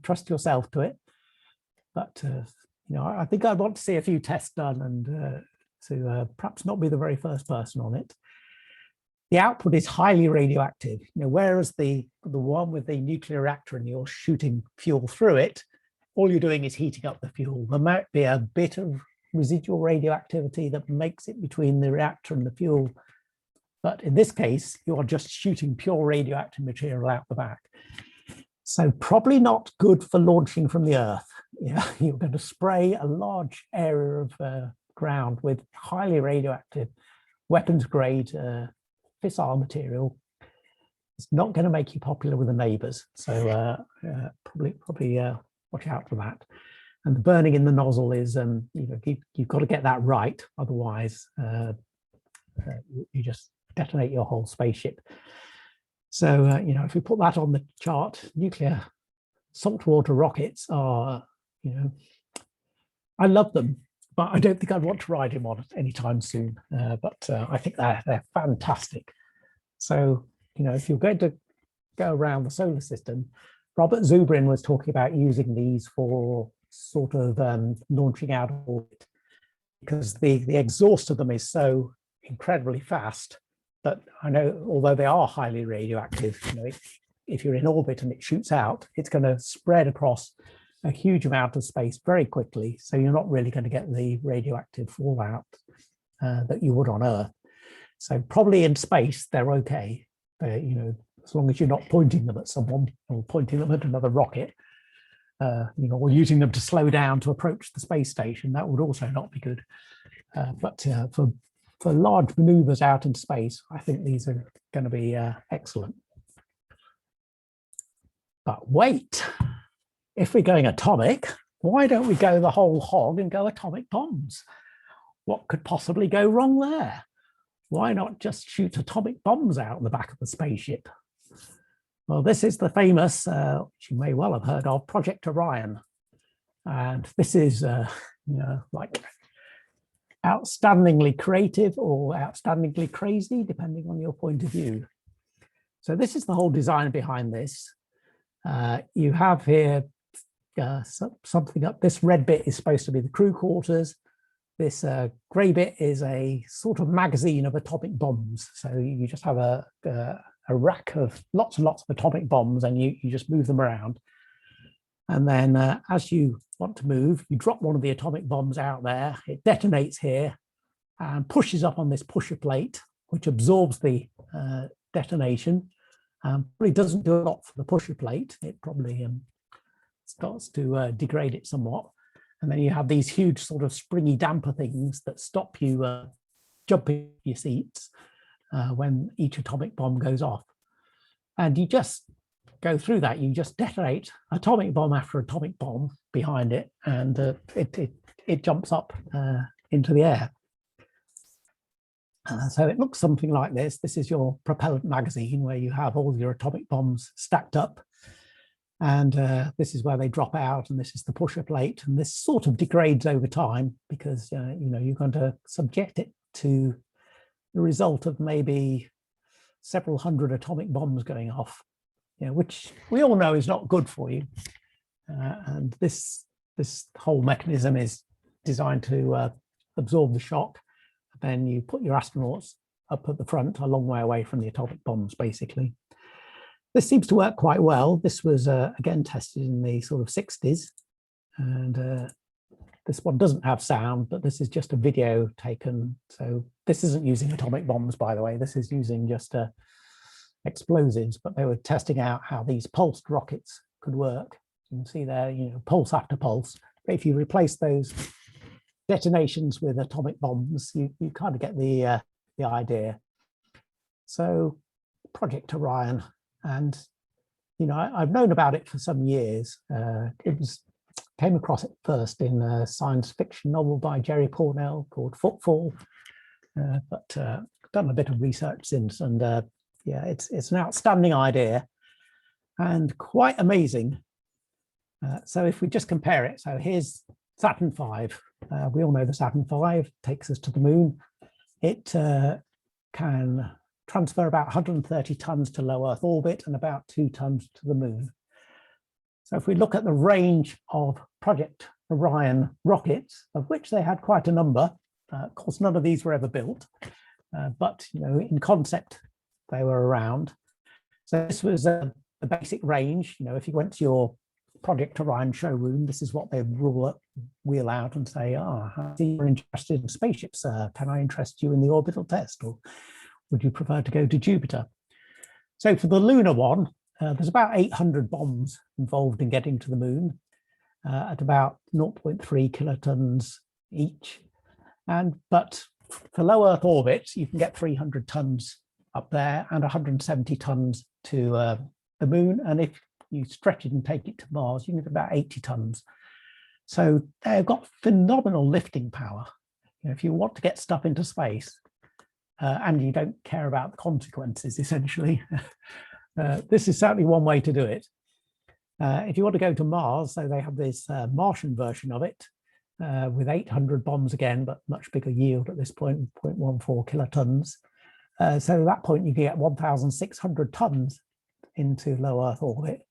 Speaker 3: trust yourself to it, but I think I'd want to see a few tests done and to perhaps not be the very first person on it. The output is highly radioactive, whereas the one with the nuclear reactor and you're shooting fuel through it, all you're doing is heating up the fuel. There might be a bit of residual radioactivity that makes it between the reactor and the fuel. But in this case, you are just shooting pure radioactive material out the back. So probably not good for launching from the Earth. You're going to spray a large area of ground with highly radioactive weapons grade fissile material, it's not going to make you popular with the neighbors. So probably watch out for that. And the burning in the nozzle is, you've got to get that right. Otherwise, you just detonate your whole spaceship. So, if we put that on the chart, nuclear saltwater rockets are, I love them, but I don't think I'd want to ride him on anytime soon. But I think they're fantastic. So, if you're going to go around the solar system, Robert Zubrin was talking about using these for sort of launching out of orbit, because the exhaust of them is so incredibly fast that I know, although they are highly radioactive, if you're in orbit and it shoots out, it's going to spread across a huge amount of space very quickly. So you're not really going to get the radioactive fallout that you would on Earth. So probably in space, they're okay. As long as you're not pointing them at someone or pointing them at another rocket, or using them to slow down to approach the space station, that would also not be good. But for large maneuvers out in space, I think these are going to be excellent. But wait, if we're going atomic, why don't we go the whole hog and go atomic bombs? What could possibly go wrong there? Why not just shoot atomic bombs out in the back of the spaceship? Well, this is the famous, which you may well have heard of, Project Orion. And this is, like outstandingly creative or outstandingly crazy, depending on your point of view. So this is the whole design behind this. You have here something up. This red bit is supposed to be the crew quarters. This grey bit is a sort of magazine of atomic bombs. So you just have a rack of lots and lots of atomic bombs, and you just move them around. And then as you want to move, you drop one of the atomic bombs out there. It detonates here and pushes up on this pusher plate, which absorbs the detonation. Probably doesn't do a lot for the pusher plate. It probably starts to degrade it somewhat. And then you have these huge sort of springy damper things that stop you jumping your seats when each atomic bomb goes off. And you just go through that. You just detonate atomic bomb after atomic bomb behind it, and it jumps up into the air. So it looks something like this. This is your propellant magazine where you have all your atomic bombs stacked up. And this is where they drop out, and this is the pusher plate. And this sort of degrades over time because, you're going to subject it to the result of maybe several hundred atomic bombs going off, which we all know is not good for you. And this whole mechanism is designed to absorb the shock. Then you put your astronauts up at the front, a long way away from the atomic bombs, basically. This seems to work quite well. This was, again, tested in the sort of 60s. And this one doesn't have sound, but this is just a video taken. So this isn't using atomic bombs, by the way. This is using just explosives, but they were testing out how these pulsed rockets could work. You can see there, pulse after pulse. But if you replace those detonations with atomic bombs, you kind of get the idea. So Project Orion, and I've known about it for some years. Came across it first in a science fiction novel by Jerry Pournelle called Footfall, but done a bit of research since, and it's an outstanding idea and quite amazing. So if we just compare it, so here's Saturn V. We all know the Saturn V takes us to the moon. It can transfer about 130 tons to low Earth orbit and about 2 tons to the moon. So if we look at the range of Project Orion rockets, of which they had quite a number, of course, none of these were ever built, but in concept, they were around. So this was the basic range. If you went to your Project Orion showroom, this is what they wheel out and say, I see you're interested in spaceships. Can I interest you in the orbital test, or would you prefer to go to Jupiter? So for the lunar one, there's about 800 bombs involved in getting to the moon at about 0.3 kilotons each. But for low Earth orbit, you can get 300 tons up there and 170 tons to the moon. And if you stretch it and take it to Mars, you can get about 80 tons. So they've got phenomenal lifting power. You know, if you want to get stuff into space and you don't care about the consequences, essentially, this is certainly one way to do it. If you want to go to Mars, so they have this Martian version of it with 800 bombs again, but much bigger yield at this point, 0.14 kilotons. So at that point, you can get 1,600 tons into low Earth orbit,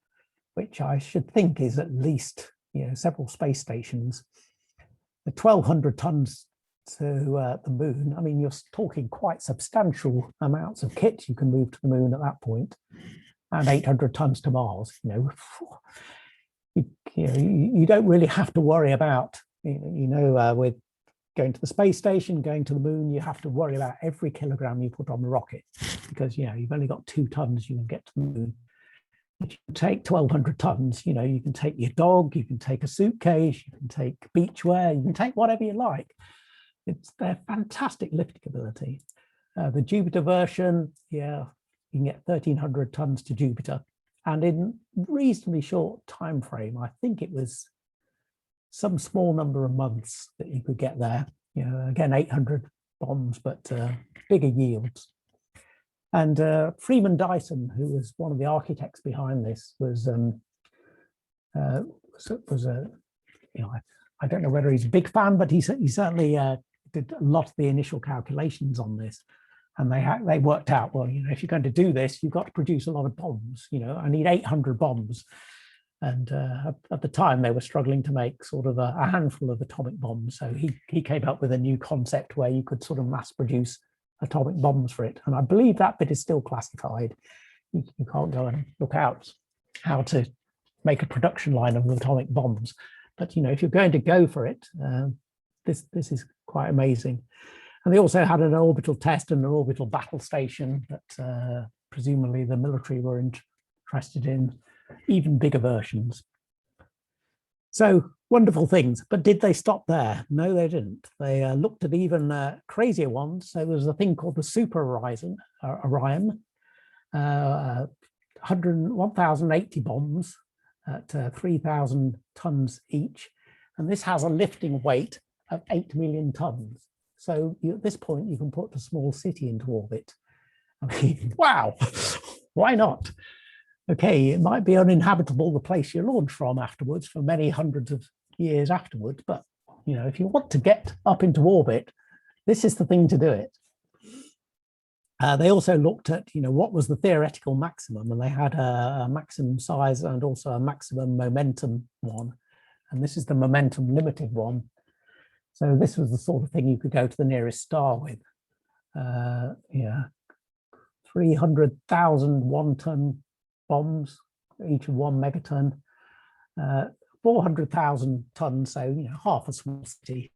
Speaker 3: which I should think is at least, you know, several space stations. The 1,200 tons to the moon, I mean, you're talking quite substantial amounts of kit you can move to the moon at that point, and 800 tons to Mars. You know, you don't really have to worry about, with going to the space station, going to the moon, you have to worry about every kilogram you put on the rocket, because, you know, you've only got 2 tons you can get to the moon. If you take 1,200 tons, you know, you can take your dog, you can take a suitcase, you can take beachwear, you can take whatever you like. They're fantastic lifting ability. The Jupiter version, yeah, you can get 1,300 tons to Jupiter, and in reasonably short time frame. I think it was some small number of months that you could get there. You know, again, 800 bombs, but bigger yields. And Freeman Dyson, who was one of the architects behind this, was a, you know, I don't know whether he's a big fan, but he certainly did a lot of the initial calculations on this. And they worked out, well, you know, if you're going to do this, you've got to produce a lot of bombs. You know, I need 800 bombs. And at the time, they were struggling to make sort of a handful of atomic bombs. So he came up with a new concept where you could sort of mass produce atomic bombs for it. And I believe that bit is still classified. You can't go and look out how to make a production line of atomic bombs. But, you know, if you're going to go for it, this is quite amazing. And they also had an orbital test and an orbital battle station that presumably the military were interested in, even bigger versions. So wonderful things, but did they stop there? No, they didn't. They looked at even crazier ones. So there was a thing called the Super Orion, 1,080 bombs at 3,000 tons each. And this has a lifting weight of 8 million tons. So at this point, you can put a small city into orbit. I mean, wow, why not? Okay, it might be uninhabitable, the place you launch from afterwards, for many hundreds of years afterwards. But, you know, if you want to get up into orbit, this is the thing to do it. They also looked at, you know, what was the theoretical maximum, and they had a maximum size and also a maximum momentum one. And this is the momentum limited one. So this was the sort of thing you could go to the nearest star with. Yeah, 300,000 one-ton bombs, each of 1 megaton, 400,000 tons, so, you know, half a small city,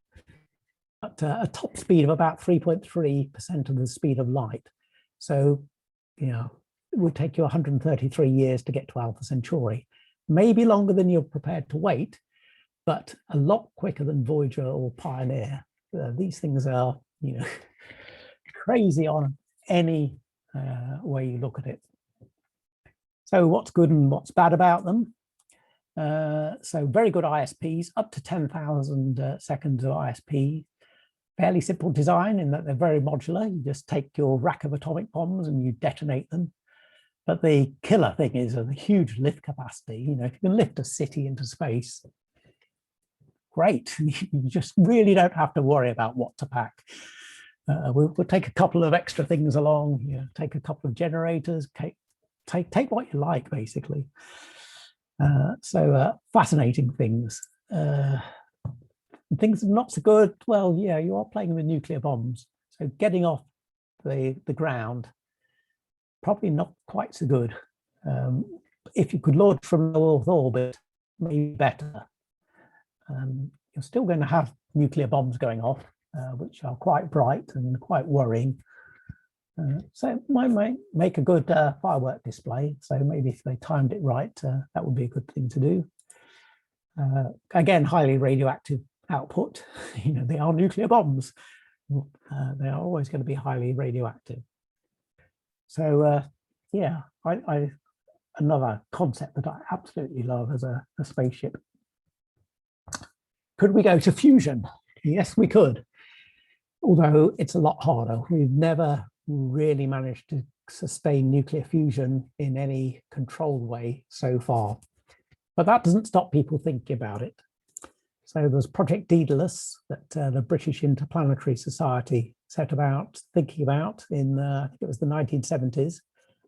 Speaker 3: at a top speed of about 3.3% of the speed of light. So, you know, it would take you 133 years to get to Alpha Centauri, maybe longer than you're prepared to wait, but a lot quicker than Voyager or Pioneer. These things are, you know, crazy on any way you look at it. So what's good and what's bad about them? So very good ISPs, up to 10,000 seconds of ISP. Fairly simple design in that they're very modular. You just take your rack of atomic bombs and you detonate them. But the killer thing is a huge lift capacity. You know, if you can lift a city into space, great. You just really don't have to worry about what to pack. We'll take a couple of extra things along, you know, take a couple of generators, take what you like, basically. So fascinating things. Things not so good. Well, yeah, you are playing with nuclear bombs. So getting off the ground, probably not quite so good. If you could launch from low Earth orbit, maybe better. You're still going to have nuclear bombs going off, which are quite bright and quite worrying. So it might make a good firework display. So maybe if they timed it right, that would be a good thing to do. Again, highly radioactive output, they are nuclear bombs. They are always going to be highly radioactive. So yeah, another concept that I absolutely love as a spaceship. Could we go to fusion? Yes, we could. Although it's a lot harder. We've never really managed to sustain nuclear fusion in any controlled way so far. But that doesn't stop people thinking about it. So there's Project Daedalus that the British Interplanetary Society set about thinking about in, I think it was the 1970s.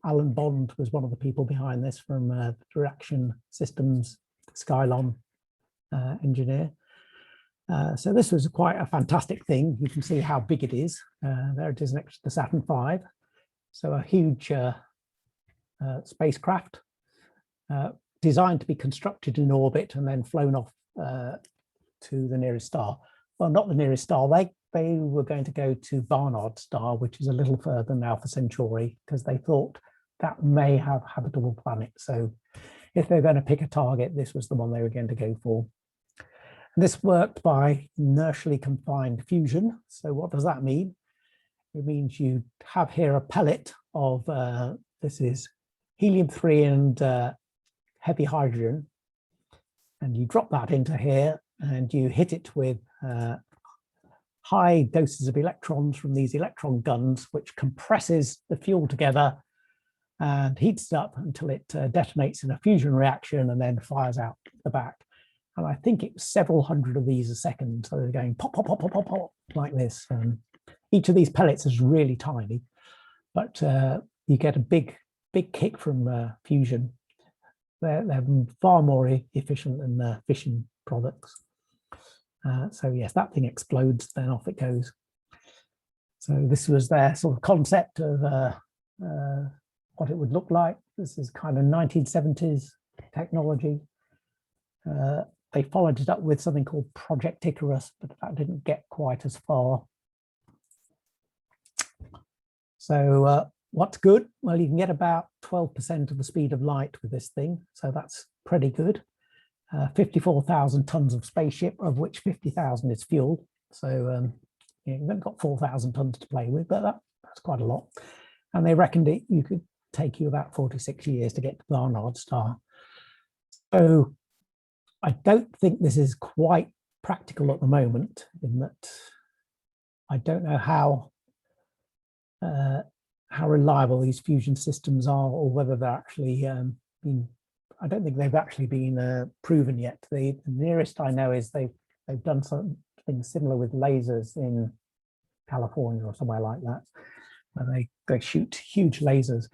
Speaker 3: Alan Bond was one of the people behind this from Reaction Systems, Skylon engineer. So this was quite a fantastic thing. You can see how big it is. There it is next to the Saturn V. So a huge spacecraft designed to be constructed in orbit and then flown off to the nearest star. Well, not the nearest star. They were going to go to Barnard star, which is a little further than Alpha Centauri, because they thought that may have habitable planets. So if they're going to pick a target, this was the one they were going to go for. And this worked by inertially confined fusion. So what does that mean? It means you have here a pellet of, this is helium-3 and heavy hydrogen, and you drop that into here and you hit it with high doses of electrons from these electron guns, which compresses the fuel together and heats it up until it detonates in a fusion reaction and then fires out the back. And I think it was several hundred of these a second. So they're going pop, pop, pop, pop, pop, pop, like this. Each of these pellets is really tiny, but you get a big kick from fusion. They're far more efficient than fission products. So yes, that thing explodes, then off it goes. So this was their sort of concept of what it would look like. This is kind of 1970s technology. They followed it up with something called Project Icarus, but that didn't get quite as far. So what's good? Well, you can get about 12% of the speed of light with this thing. So that's pretty good. 54,000 tons of spaceship, of which 50,000 is fuel. So you've only got 4,000 tons to play with, but that's quite a lot. And they reckoned you could take you about 46 years to get to Barnard star. So I don't think this is quite practical at the moment, in that I don't know how reliable these fusion systems are, or whether they're actually I don't think they've actually been proven yet. The nearest I know is they've done something similar with lasers in California or somewhere like that, where they shoot huge lasers.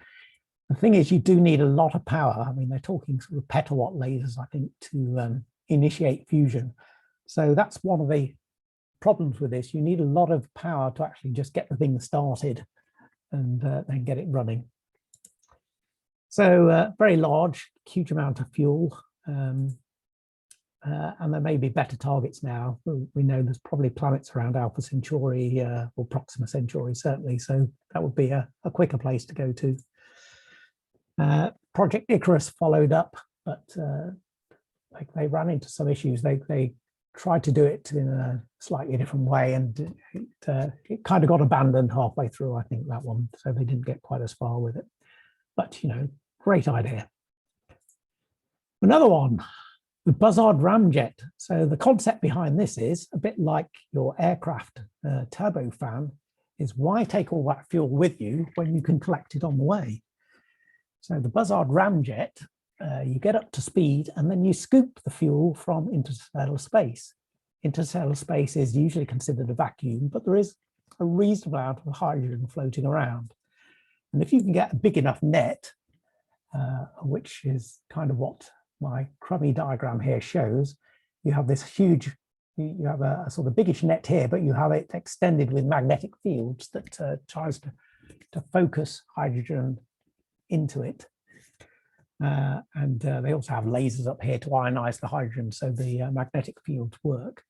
Speaker 3: The thing is, you do need a lot of power. I mean, they're talking sort of petawatt lasers, I think, to initiate fusion. So that's one of the problems with this. You need a lot of power to actually just get the thing started and then get it running. So very large, huge amount of fuel. And there may be better targets now. We know there's probably planets around Alpha Centauri or Proxima Centauri, certainly. So that would be a quicker place to go to. Project Icarus followed up, but they ran into some issues. They tried to do it in a slightly different way, and it kind of got abandoned halfway through, I think, that one. So they didn't get quite as far with it. But, great idea. Another one, the Buzzard Ramjet. So the concept behind this is a bit like your aircraft turbofan, is why take all that fuel with you when you can collect it on the way? So the Buzzard Ramjet, you get up to speed and then you scoop the fuel from interstellar space. Interstellar space is usually considered a vacuum, but there is a reasonable amount of hydrogen floating around. And if you can get a big enough net, which is kind of what my crummy diagram here shows, you have this huge, you have a sort of biggish net here, but you have it extended with magnetic fields that tries to focus hydrogen into it. And they also have lasers up here to ionize the hydrogen, so the magnetic fields work.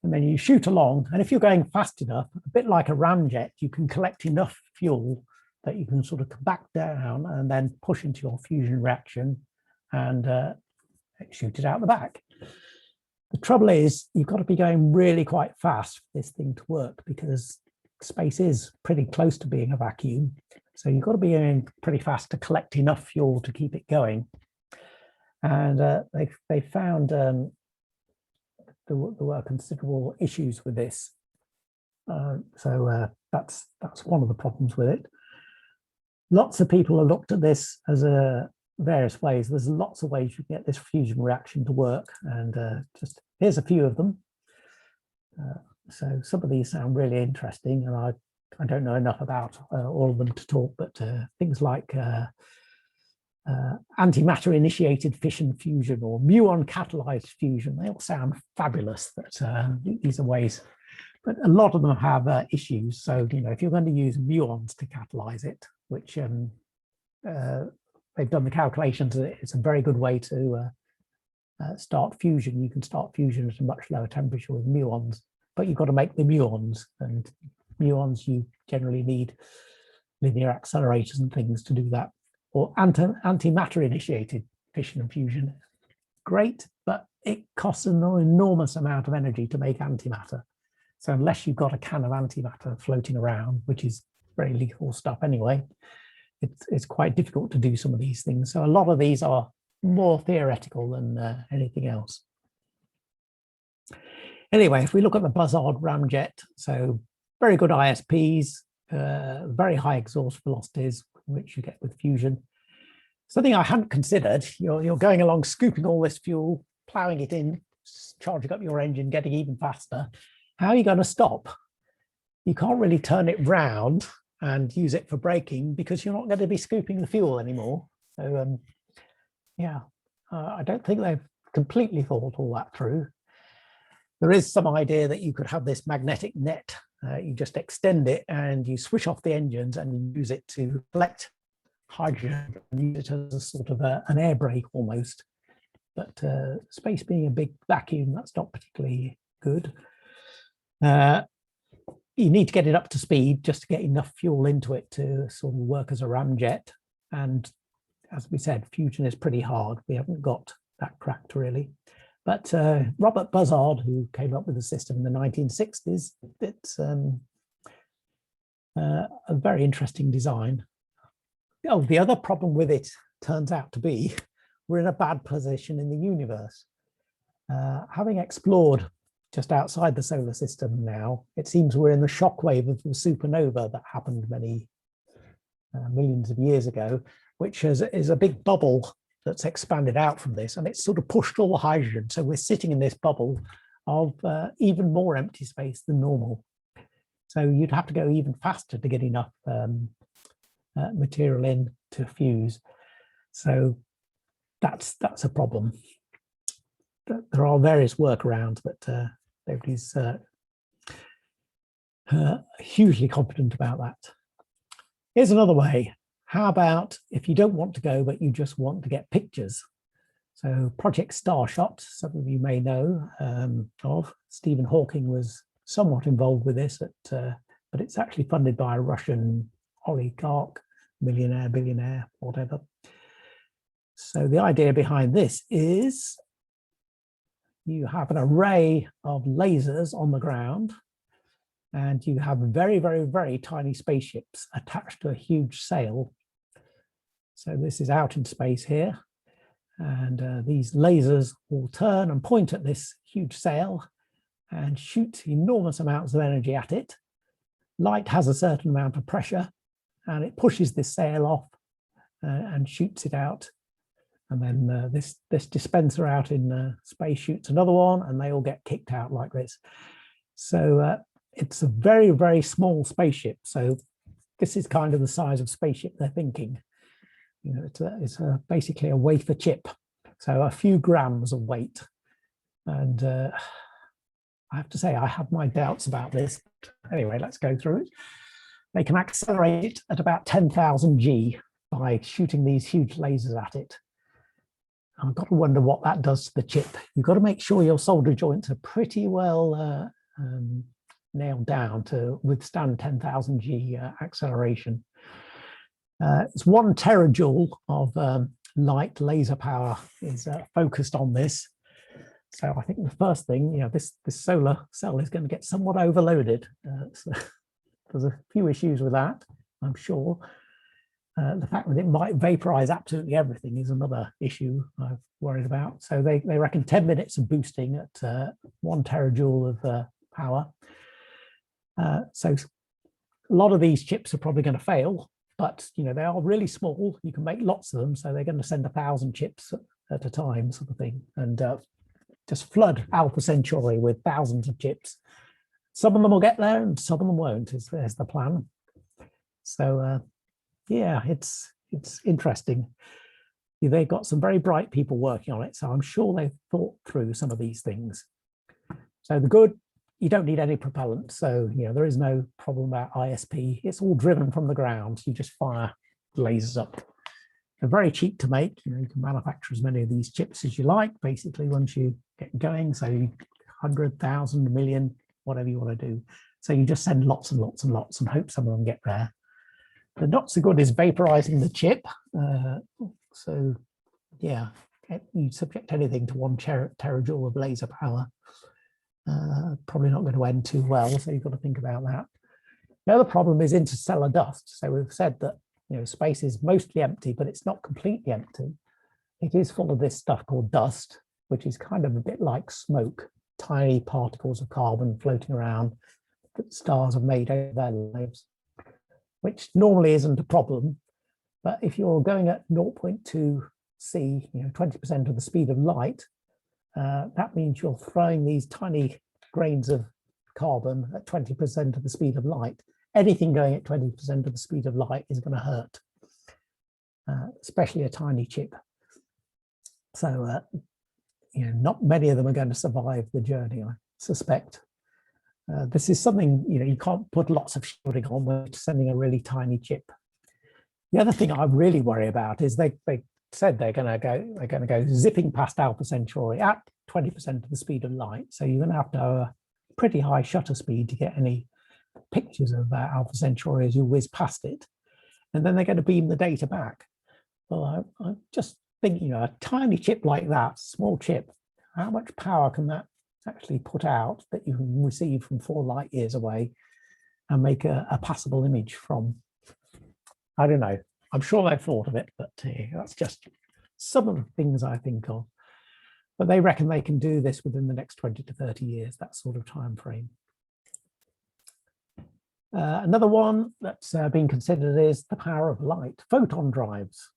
Speaker 3: And then you shoot along, and if you're going fast enough, a bit like a ramjet, you can collect enough fuel that you can sort of come back down and then push into your fusion reaction and shoot it out the back. The trouble is you've got to be going really quite fast for this thing to work, because space is pretty close to being a vacuum. So you've got to be going pretty fast to collect enough fuel to keep it going. And they found there were considerable issues with this. So that's one of the problems with it. Lots of people have looked at this as various ways. There's lots of ways you can get this fusion reaction to work, and just here's a few of them. So some of these sound really interesting, and I don't know enough about all of them to talk, but things like antimatter initiated fission fusion or muon catalyzed fusion, they all sound fabulous. That these are ways, but a lot of them have issues. So, you know, if you're going to use muons to catalyze it, which they've done the calculations, it's a very good way to start fusion. You can start fusion at a much lower temperature with muons, but you've got to make the muons, and muons you generally need linear accelerators and things to do that. Or antimatter initiated fission and fusion, great, but it costs an enormous amount of energy to make antimatter. So unless you've got a can of antimatter floating around, which is very lethal stuff anyway, it's quite difficult to do some of these things. So a lot of these are more theoretical than anything else. Anyway, if we look at the Buzzard Ramjet, so very good ISPs, very high exhaust velocities, which you get with fusion. Something I hadn't considered, you're going along scooping all this fuel, ploughing it in, charging up your engine, getting even faster. How are you going to stop? You can't really turn it round and use it for braking, because you're not going to be scooping the fuel anymore. So yeah, I don't think they've completely thought all that through. There is some idea that you could have this magnetic net. You just extend it and you switch off the engines and you use it to collect hydrogen and use it as a sort of an air brake almost. But space being a big vacuum, that's not particularly good. You need to get it up to speed just to get enough fuel into it to sort of work as a ramjet. And as we said, fusion is pretty hard. We haven't got that cracked really. But Robert Buzzard, who came up with the system in the 1960s, it's a very interesting design. Oh, the other problem with it turns out to be we're in a bad position in the universe. Having explored just outside the solar system now, it seems we're in the shockwave of the supernova that happened many millions of years ago, which is a big bubble that's expanded out from this, and it's sort of pushed all the hydrogen. So we're sitting in this bubble of even more empty space than normal. So you'd have to go even faster to get enough material in to fuse. So that's a problem. There are various workarounds, but nobody's hugely confident about that. Here's another way. How about if you don't want to go, but you just want to get pictures? So Project Starshot, some of you may know of. Stephen Hawking was somewhat involved with this, but it's actually funded by a Russian oligarch, millionaire, billionaire, whatever. So the idea behind this is you have an array of lasers on the ground, and you have very, very, very tiny spaceships attached to a huge sail. So this is out in space here, and these lasers will turn and point at this huge sail and shoot enormous amounts of energy at it. Light has a certain amount of pressure, and it pushes this sail off and shoots it out. And then this dispenser out in space shoots another one, and they all get kicked out like this. So it's a very, very small spaceship. So this is kind of the size of spaceship they're thinking. You know, it's basically a wafer chip, so a few grams of weight. And I have to say, I have my doubts about this. Anyway, let's go through it. They can accelerate it at about 10,000 G by shooting these huge lasers at it. I've got to wonder what that does to the chip. You've got to make sure your solder joints are pretty well nailed down to withstand 10,000 G acceleration. It's 1 terajoule of light laser power is focused on this. So I think the first thing, this solar cell is going to get somewhat overloaded. So there's a few issues with that, I'm sure. The fact that it might vaporize absolutely everything is another issue I've worried about. So they reckon 10 minutes of boosting at 1 terajoule of power. So a lot of these chips are probably going to fail, but they are really small. You can make lots of them, so they're going to send 1,000 chips at a time, sort of thing, and just flood Alpha Centauri with thousands of chips. Some of them will get there, and some of them won't. Is the plan? So yeah, it's interesting. They've got some very bright people working on it, so I'm sure they've thought through some of these things. So the good, you don't need any propellant, so there is no problem about ISP. It's all driven from the ground. You just fire lasers up. They're very cheap to make. You can manufacture as many of these chips as you like, basically, once you get going. So 100,000, million, whatever you want to do. So you just send lots and lots and lots and hope some of them get there. The not so good is vaporizing the chip. So yeah, you subject anything to 1 terajoule of laser power, probably not going to end too well. So you've got to think about that. The other problem is interstellar dust. So we've said that space is mostly empty, but it's not completely empty. It is full of this stuff called dust, which is kind of a bit like smoke, tiny particles of carbon floating around that stars have made over their lives, which normally isn't a problem. But if you're going at 0.2 C, 20% of the speed of light, that means you're throwing these tiny grains of carbon at 20% of the speed of light. Anything going at 20% of the speed of light is going to hurt, especially a tiny chip. So, not many of them are going to survive the journey, I suspect. This is something, you can't put lots of shielding on when you're sending a really tiny chip. The other thing I really worry about is they said they're going to go zipping past Alpha Centauri at 20% of the speed of light. So you're going to have a pretty high shutter speed to get any pictures of Alpha Centauri as you whiz past it. And then they're going to beam the data back. Well, I'm just thinking, a tiny chip like that, small chip, how much power can that actually put out that you can receive from 4 light years away and make a passable image from? I don't know. I'm sure they've thought of it, but that's just some of the things I think of. But they reckon they can do this within the next 20 to 30 years, that sort of time frame. Another one that's being considered is the power of light, photon drives.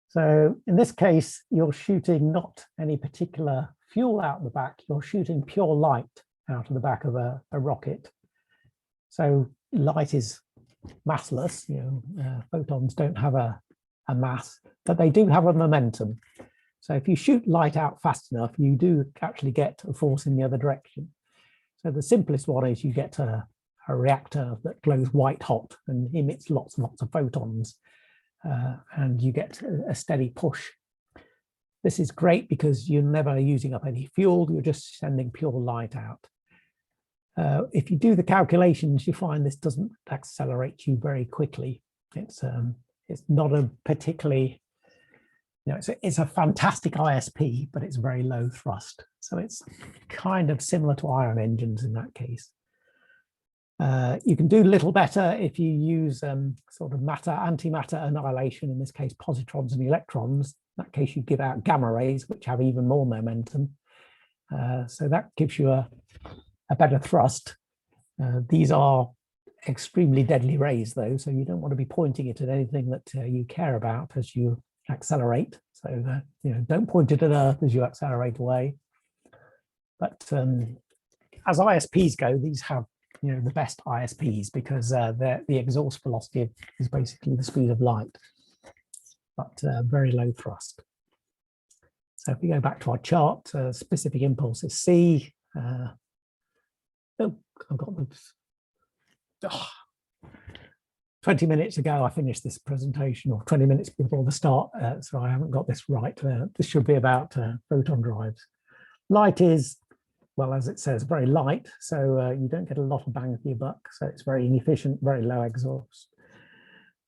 Speaker 3: So in this case, you're shooting not any particular fuel out the back, you're shooting pure light out of the back of a rocket. So light is massless, photons don't have a mass, but they do have a momentum. So if you shoot light out fast enough, you do actually get a force in the other direction. So the simplest one is you get a reactor that glows white hot and emits lots and lots of photons, and you get a steady push. This is great because you're never using up any fuel, you're just sending pure light out. If you do the calculations, you find this doesn't accelerate you very quickly. It's not a particularly, it's a fantastic ISP, but it's very low thrust. So it's kind of similar to ion engines in that case. You can do a little better if you use sort of antimatter annihilation, in this case positrons and electrons. In that case you give out gamma rays, which have even more momentum. So that gives you a better thrust. These are extremely deadly rays though, so you don't want to be pointing it at anything that you care about as you accelerate. So don't point it at Earth as you accelerate away. But as ISPs go, these have the best ISPs because the exhaust velocity is basically the speed of light, but very low thrust. So if we go back to our chart, specific impulse is C. Oh, I've got this. 20 minutes ago, I finished this presentation, or 20 minutes before the start, so I haven't got this right. This should be about photon drives. Light is, well, as it says, very light, so you don't get a lot of bang for your buck, so it's very inefficient, very low exhaust.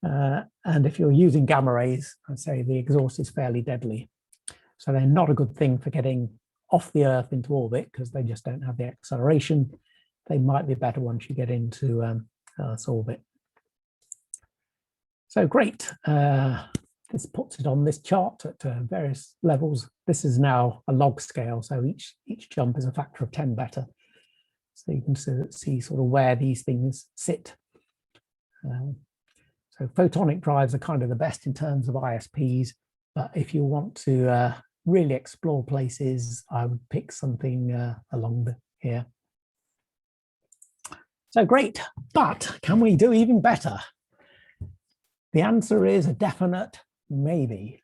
Speaker 3: And if you're using gamma rays, I'd say the exhaust is fairly deadly. So they're not a good thing for getting off the Earth into orbit because they just don't have the acceleration. They might be better once you get into Earth's orbit. So great. This puts it on this chart at various levels. This is now a log scale, so each jump is a factor of 10 better. So you can see sort of where these things sit. So photonic drives are kind of the best in terms of ISPs, but if you want to really explore places, I would pick something along here. So great, but can we do even better? The answer is a definite maybe.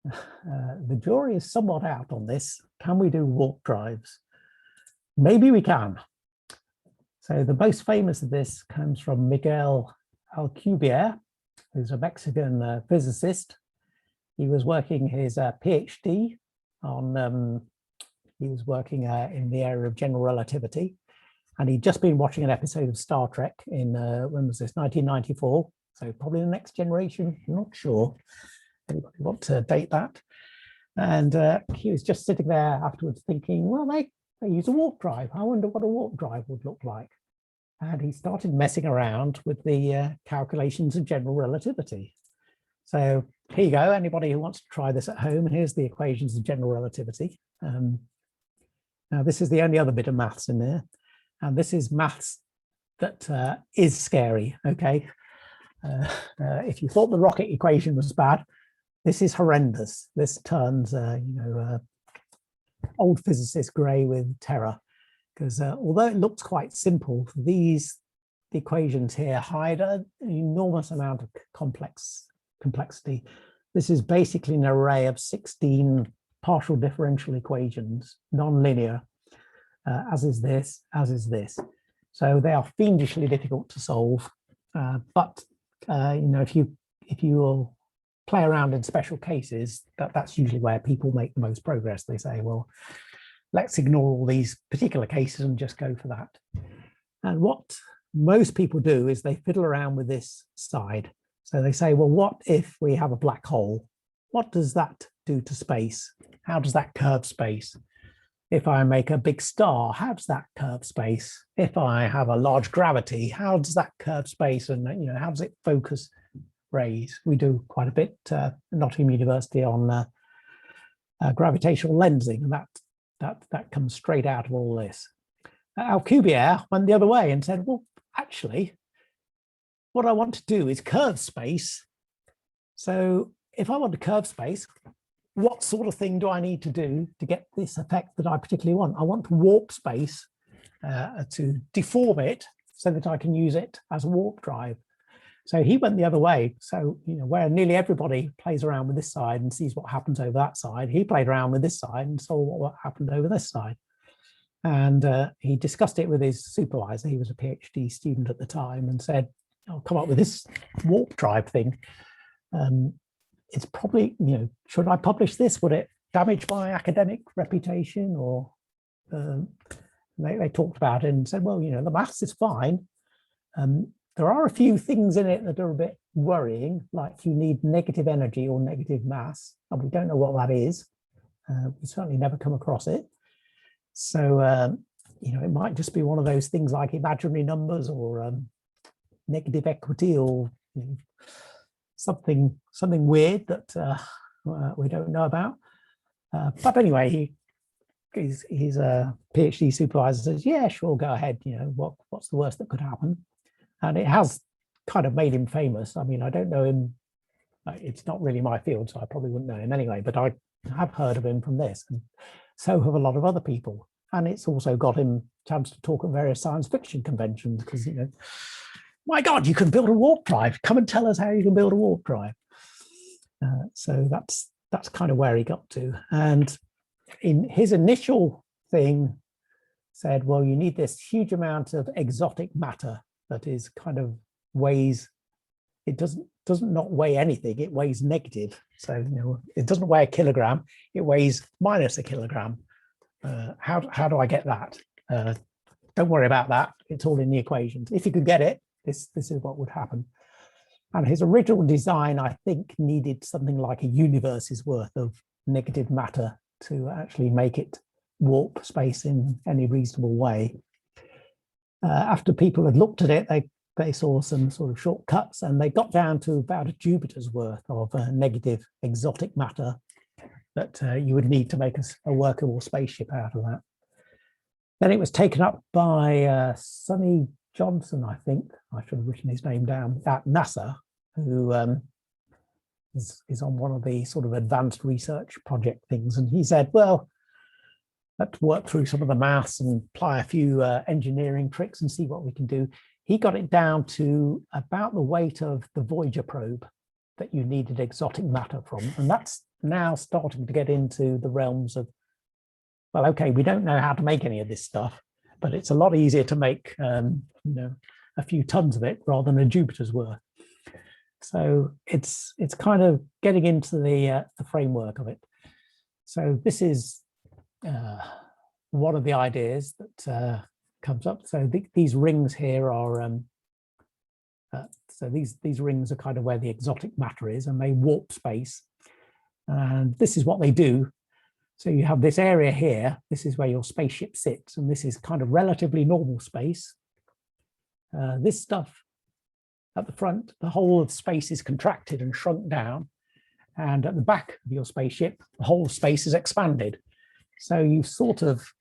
Speaker 3: The jury is somewhat out on this. Can we do warp drives? Maybe we can. So the most famous of this comes from Miguel Alcubierre, who's a Mexican physicist. He was working his PhD on, he was working in the area of general relativity. And he'd just been watching an episode of Star Trek in, when was this, 1994. So probably the next generation, I'm not sure. Anybody want to date that? And he was just sitting there afterwards thinking, well, they use a warp drive. I wonder what a warp drive would look like. And he started messing around with the calculations of general relativity. So here you go, anybody who wants to try this at home, here's the equations of general relativity. Now this is the only other bit of maths in there. And this is maths that is scary, okay? If you thought the rocket equation was bad, this is horrendous. This turns, old physicist grey with terror, because although it looks quite simple, these equations here hide an enormous amount of complexity. This is basically an array of 16 partial differential equations, non-linear, as is this, as is this. So they are fiendishly difficult to solve, but if you will play around in special cases, that's usually where people make the most progress. They say, well, let's ignore all these particular cases and just go for that. And what most people do is they fiddle around with this side. So they say, well, what if we have a black hole? What does that do to space? How does that curve space? If I make a big star, how does that curve space? If I have a large gravity, how does that curve space? And how does it focus rays? We do quite a bit at Nottingham University on gravitational lensing, and that comes straight out of all this. Alcubierre went the other way and said, well, actually, what I want to do is curve space. So if I want to curve space, what sort of thing do I need to do to get this effect that I particularly want? I want to warp space to deform it so that I can use it as a warp drive. So he went the other way. So, where nearly everybody plays around with this side and sees what happens over that side, he played around with this side and saw what happened over this side. And he discussed it with his supervisor. He was a PhD student at the time, and said, I'll come up with this warp drive thing. It's probably, should I publish this? Would it damage my academic reputation? Or they talked about it and said, well, the maths is fine. There are a few things in it that are a bit worrying, like you need negative energy or negative mass, and we don't know what that is. We certainly never come across it. So, it might just be one of those things like imaginary numbers or negative equity or something weird that we don't know about. But anyway, his PhD supervisor says, yeah, sure, go ahead. What's the worst that could happen? And it has kind of made him famous. I mean, I don't know him. It's not really my field, so I probably wouldn't know him anyway, but I have heard of him from this, and so have a lot of other people. And it's also got him a chance to talk at various science fiction conventions because, my God, you can build a warp drive. Come and tell us how you can build a warp drive. So that's kind of where he got to. And in his initial thing said, well, you need this huge amount of exotic matter that is kind of weighs, it doesn't not weigh anything, it weighs negative. So, it doesn't weigh a kilogram, it weighs minus a kilogram. How do I get that? Don't worry about that. It's all in the equations. If you could get it, this is what would happen. And his original design, I think, needed something like a universe's worth of negative matter to actually make it warp space in any reasonable way. After people had looked at it, they saw some sort of shortcuts, and they got down to about a Jupiter's worth of negative exotic matter that you would need to make a workable spaceship out of that. Then it was taken up by Sonny Johnson, I think. I should have written his name down, at NASA, who is on one of the sort of advanced research project things. And he said, well, let's work through some of the maths and apply a few engineering tricks and see what we can do. He got it down to about the weight of the Voyager probe that you needed exotic matter from. And that's now starting to get into the realms of, well, okay, we don't know how to make any of this stuff, but it's a lot easier to make, you know, a few tons of it rather than a Jupiter's worth. So it's kind of getting into the framework of it. So this is one of the ideas that comes up. So these rings here are, so these rings are kind of where the exotic matter is, and they warp space. And this is what they do. So you have this area here. This is where your spaceship sits, and this is kind of relatively normal space. This stuff at the front, the whole of space is contracted and shrunk down. And at the back of your spaceship, the whole space is expanded. So you sort of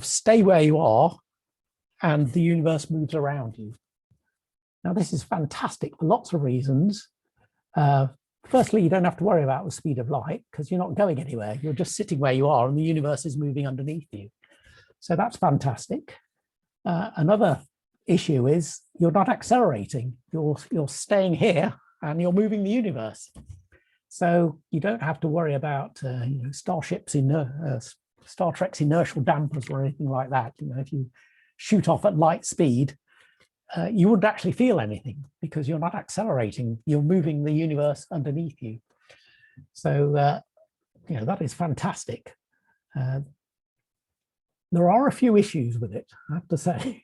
Speaker 3: stay where you are, and the universe moves around you. Now, this is fantastic for lots of reasons. Firstly, you don't have to worry about the speed of light because you're not going anywhere. You're just sitting where you are and the universe is moving underneath you. So that's fantastic. Another issue is you're not accelerating. You're staying here and you're moving the universe. So you don't have to worry about you know, Star Trek's inertial dampers or anything like that. You know, if you shoot off at light speed, you wouldn't actually feel anything because you're not accelerating. You're moving the universe underneath you. So you know, that is fantastic. There are a few issues with it, I have to say.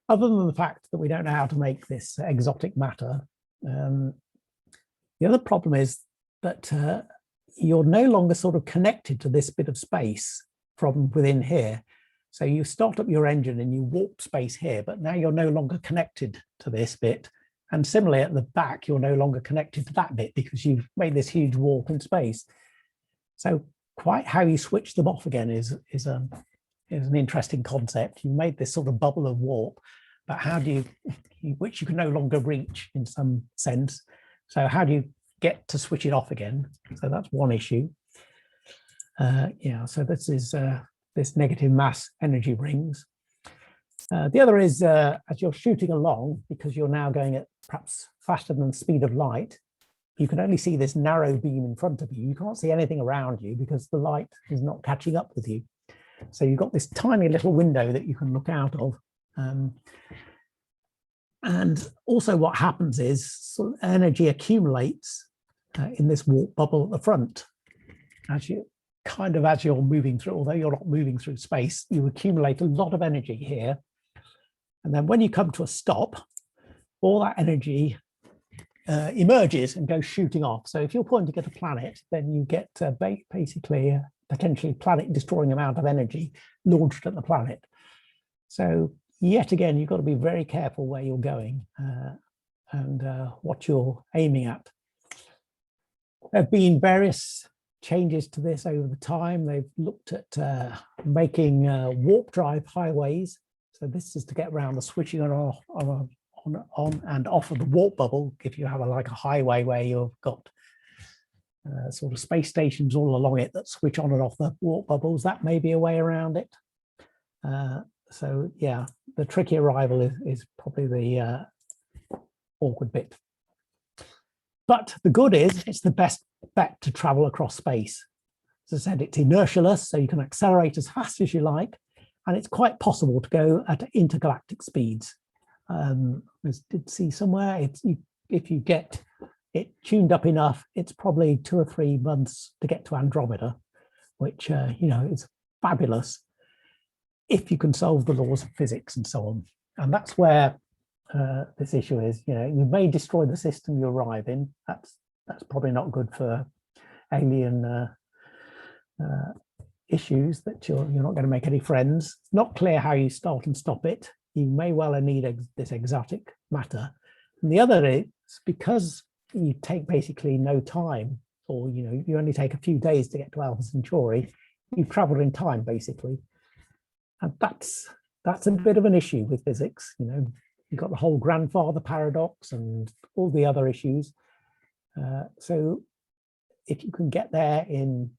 Speaker 3: Other than the fact that we don't know how to make this exotic matter, the other problem is that you're no longer sort of connected to this bit of space from within here. So you start up your engine and you warp space here, but now you're no longer connected to this bit. And similarly at the back, you're no longer connected to that bit because you've made this huge warp in space. So quite how you switch them off again is an interesting concept. You made this sort of bubble of warp, but how do which you can no longer reach in some sense. So how do you get to switch it off again? So that's one issue. Yeah, so this is this negative mass energy rings. The other is as you're shooting along, because you're now going at perhaps faster than the speed of light, you can only see this narrow beam in front of you. You can't see anything around you because the light is not catching up with you. So you've got this tiny little window that you can look out of. And also what happens is sort of energy accumulates in this warp bubble at the front. As you're moving through, although you're not moving through space, you accumulate a lot of energy here. And then when you come to a stop, all that energy emerges and goes shooting off. So if you're pointing at a planet, then you get basically potentially planet-destroying amount of energy launched at the planet. So yet again, you've got to be very careful where you're going and what you're aiming at. There have been various changes to this over the time. They've looked at making warp drive highways. So this is to get around the switching on and off of the warp bubble. If you have like a highway where you've got sort of space stations all along it that switch on and off the warp bubbles, that may be a way around it. So yeah, the tricky arrival is probably the awkward bit. But the good is it's the best bet to travel across space. As I said, it's inertialess, so you can accelerate as fast as you like, and it's quite possible to go at intergalactic speeds. I did see somewhere, if you get it tuned up enough, it's probably 2 or 3 months to get to Andromeda, which you know, is fabulous if you can solve the laws of physics and so on. And that's where this issue is. You know, you may destroy the system you arrive in. That's probably not good for alien issues that you're not going to make any friends. It's not clear how you start and stop it. You may well need this exotic matter. And the other is because you take basically no time, or you only take a few days to get to Alpha Centauri, you've traveled in time basically. And that's a bit of an issue with physics. You've got the whole grandfather paradox and all the other issues. So if you can get there in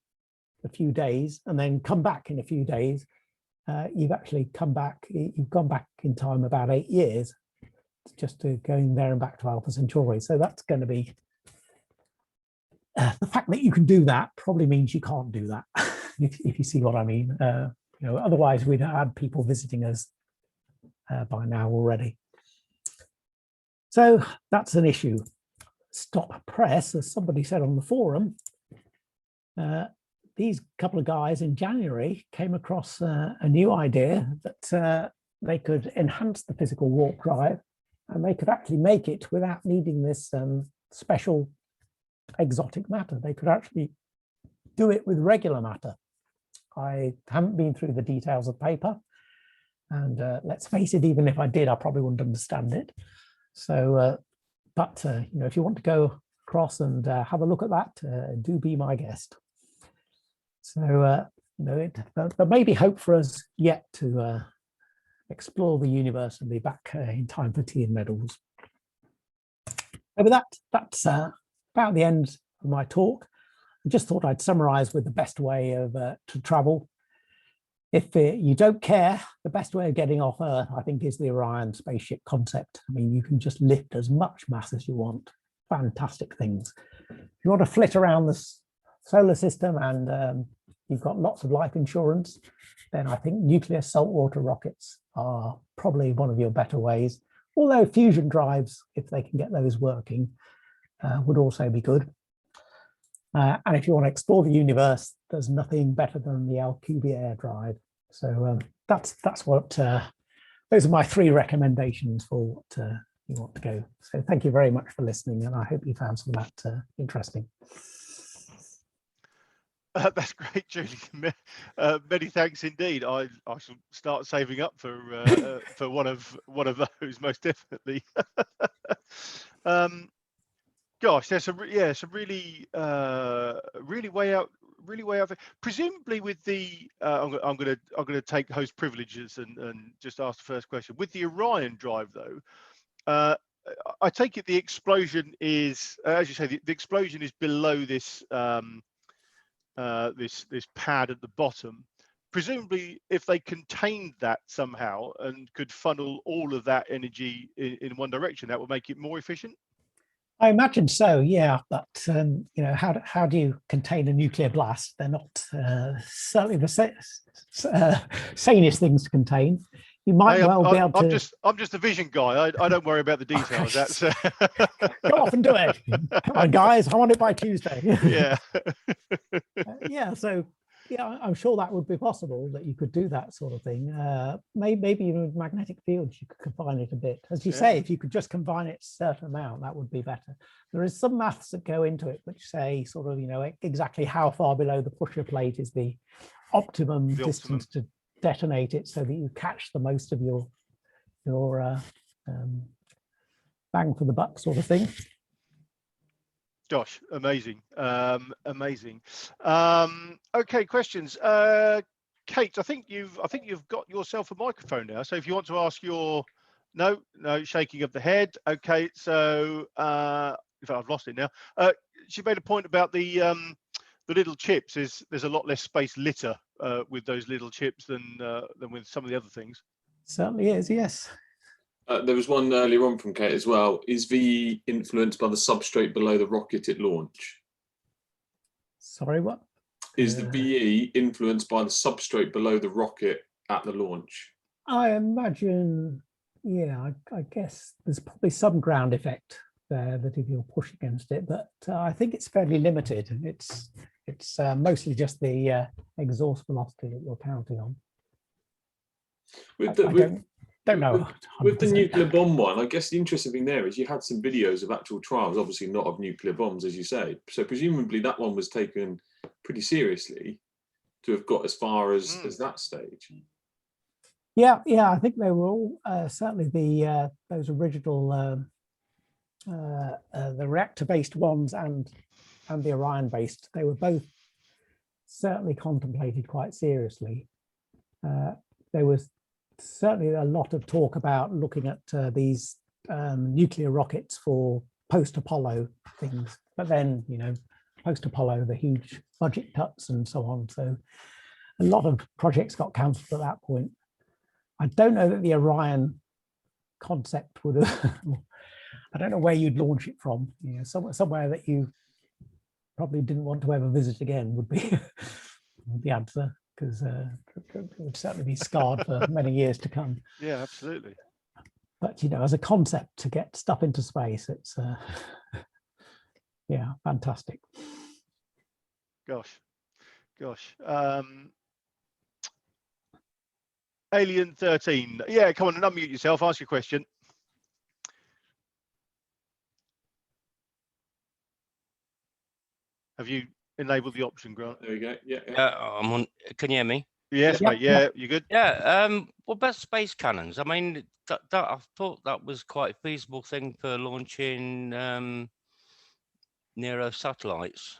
Speaker 3: a few days and then come back in a few days, you've gone back in time about 8 years just to going there and back to Alpha Centauri. So that's going to be the fact that you can do that probably means you can't do that, if you see what I mean. Otherwise we'd have had people visiting us by now already. So that's an issue. Stop press, as somebody said on the forum. These couple of guys in January came across a new idea that they could enhance the physical warp drive, and they could actually make it without needing this special exotic matter. They could actually do it with regular matter. I haven't been through the details of the paper, and let's face it, even if I did, I probably wouldn't understand it. So, but if you want to go across and have a look at that, do be my guest. So, there may be hope for us yet to explore the universe and be back in time for tea and medals. Over that's about the end of my talk. I just thought I'd summarize with the best way of to travel. If you don't care, the best way of getting off Earth, I think, is the Orion spaceship concept. I mean, you can just lift as much mass as you want. Fantastic things. If you want to flit around the solar system and you've got lots of life insurance, then I think nuclear saltwater rockets are probably one of your better ways. Although fusion drives, if they can get those working, would also be good. And if you want to explore the universe, there's nothing better than the Alcubierre drive. So that's what those are my 3 recommendations for what you want to go. So thank you very much for listening, and I hope you found some of that interesting.
Speaker 1: That's great, Julian. Many thanks indeed. I shall start saving up for one of those, most definitely. Gosh, there's some really way out. Really way out. Presumably, with the I'm going to take host privileges and just ask the first question. With the Orion drive, though, I take it the explosion is, as you say, the explosion is below this this pad at the bottom. Presumably, if they contained that somehow and could funnel all of that energy in one direction, that would make it more efficient.
Speaker 3: I imagine so, yeah. But how do you contain a nuclear blast? They're not certainly the sanest things to contain. You might be able to. I'm just a vision guy. I don't worry about the details. That's go off and do it. Come on, guys. I want it by Tuesday.
Speaker 1: Yeah.
Speaker 3: Yeah. So yeah, I'm sure that would be possible, that you could do that sort of thing. Maybe even with magnetic fields, you could confine it a bit. As you say, if you could just confine it a certain amount, that would be better. There is some maths that go into it, which say sort of, exactly how far below the pusher plate is the optimum distance to detonate it, so that you catch the most of your bang for the buck sort of thing.
Speaker 1: Josh, amazing, amazing. Okay, questions. Kate, I think you've got yourself a microphone now. So if you want to ask your no shaking of the head. Okay, so in fact, I've lost it now. She made a point about the little chips. There's a lot less space litter with those little chips than with some of the other things.
Speaker 3: Certainly is, yes.
Speaker 2: There was one earlier on from Kate as well. Is VE influenced by the substrate below the rocket at launch?
Speaker 3: Sorry, what?
Speaker 2: Is the VE influenced by the substrate below the rocket at the launch?
Speaker 3: I imagine, yeah, I guess there's probably some ground effect there that if you're push against it, but I think it's fairly limited. It's mostly just the exhaust velocity that you're counting on. Don't know.
Speaker 2: With the nuclear bomb one, I guess the interesting thing there is you had some videos of actual trials, obviously not of nuclear bombs, as you say. So presumably that one was taken pretty seriously to have got as far as that stage.
Speaker 3: Yeah, I think they were all certainly the those original the reactor-based ones and the Orion-based. They were both certainly contemplated quite seriously. There was certainly a lot of talk about looking at these nuclear rockets for post-Apollo things, but then, you know, post-Apollo, the huge budget cuts and so on. So a lot of projects got cancelled at that point. I don't know that the Orion concept would have, I don't know where you'd launch it from. You know, somewhere that you probably didn't want to ever visit again would be the answer, because it would certainly be scarred for many years to come.
Speaker 1: Yeah, absolutely.
Speaker 3: But, you know, as a concept to get stuff into space, it's, yeah, fantastic.
Speaker 1: Gosh. Alien 13. Yeah, come on and unmute yourself. Ask your question. Have you enabled the option, Grant?
Speaker 2: There we go. Yeah.
Speaker 6: I'm on. Can you hear me?
Speaker 1: Yes, mate. Yeah, you good?
Speaker 6: Yeah. What about space cannons? I mean, that I thought that was quite a feasible thing for launching near Earth satellites.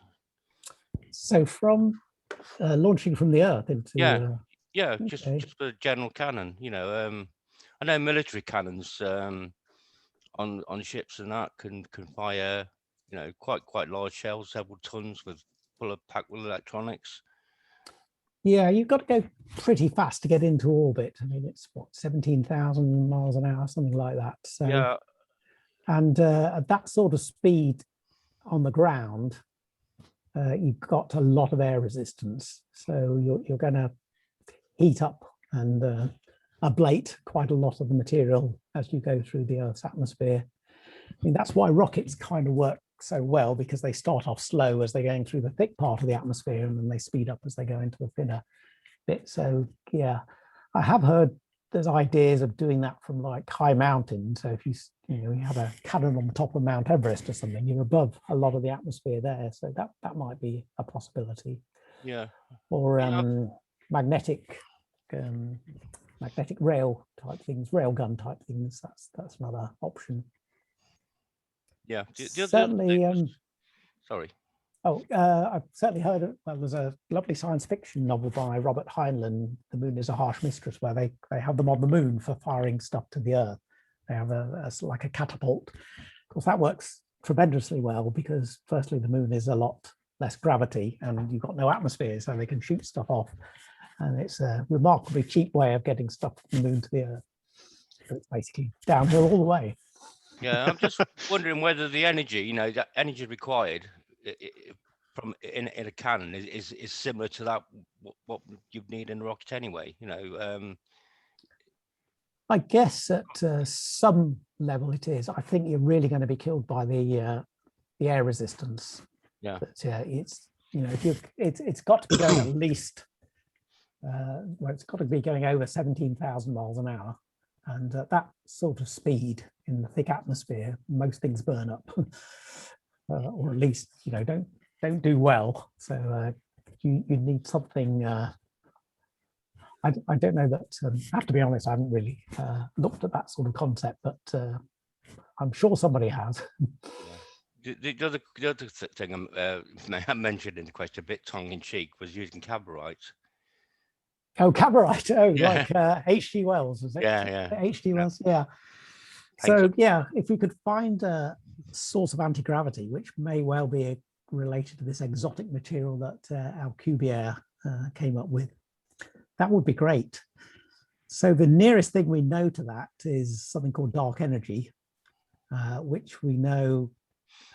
Speaker 3: So from launching from the Earth into
Speaker 6: yeah, just for a general cannon. You know, I know military cannons on ships and that can fire, you know, quite large shells, several tons full of packed with electronics.
Speaker 3: Yeah, you've got to go pretty fast to get into orbit. I mean, it's what, 17,000 miles an hour, something like that. So
Speaker 6: yeah,
Speaker 3: and at that sort of speed on the ground, you've got a lot of air resistance. So you're going to heat up and ablate quite a lot of the material as you go through the Earth's atmosphere. I mean, that's why rockets kind of work so well, because they start off slow as they're going through the thick part of the atmosphere, and then they speed up as they go into the thinner bit. So yeah, I have heard there's ideas of doing that from like high mountains. So if you have a cannon on the top of Mount Everest or something, you're above a lot of the atmosphere there. So that might be a possibility.
Speaker 6: Yeah.
Speaker 3: Or magnetic rail type things, railgun type things. That's another option.
Speaker 6: Yeah.
Speaker 3: Certainly.
Speaker 6: Sorry.
Speaker 3: Oh, I've certainly heard of, well, there's a lovely science fiction novel by Robert Heinlein, The Moon is a Harsh Mistress, where they have them on the moon for firing stuff to the Earth. They have like a catapult. Of course, that works tremendously well because firstly, the moon is a lot less gravity and you've got no atmosphere, so they can shoot stuff off. And it's a remarkably cheap way of getting stuff from the moon to the Earth. So it's basically downhill all the way.
Speaker 6: Yeah, I'm just wondering whether the energy, you know, that energy required from in a cannon is similar to that what you'd need in a rocket anyway. You know,
Speaker 3: I guess at some level it is. I think you're really going to be killed by the air resistance.
Speaker 6: Yeah,
Speaker 3: but it's, you know, it's got to be going at least well, it's got to be going over 17,000 miles an hour. And at that sort of speed in the thick atmosphere, most things burn up, or at least, you know, don't do well. So you need something. I don't know that. I have to be honest, I haven't really looked at that sort of concept, but I'm sure somebody has.
Speaker 6: The other thing I mentioned in the question, a bit tongue in cheek, was using Cabarite.
Speaker 3: Oh, Cabarite. Oh,
Speaker 6: Yeah.
Speaker 3: like H.G. Wells, was it?
Speaker 6: Yeah.
Speaker 3: H.G. Wells, yeah. So yeah, if we could find a source of anti-gravity, which may well be related to this exotic material that Alcubierre came up with, that would be great. So the nearest thing we know to that is something called dark energy, which we know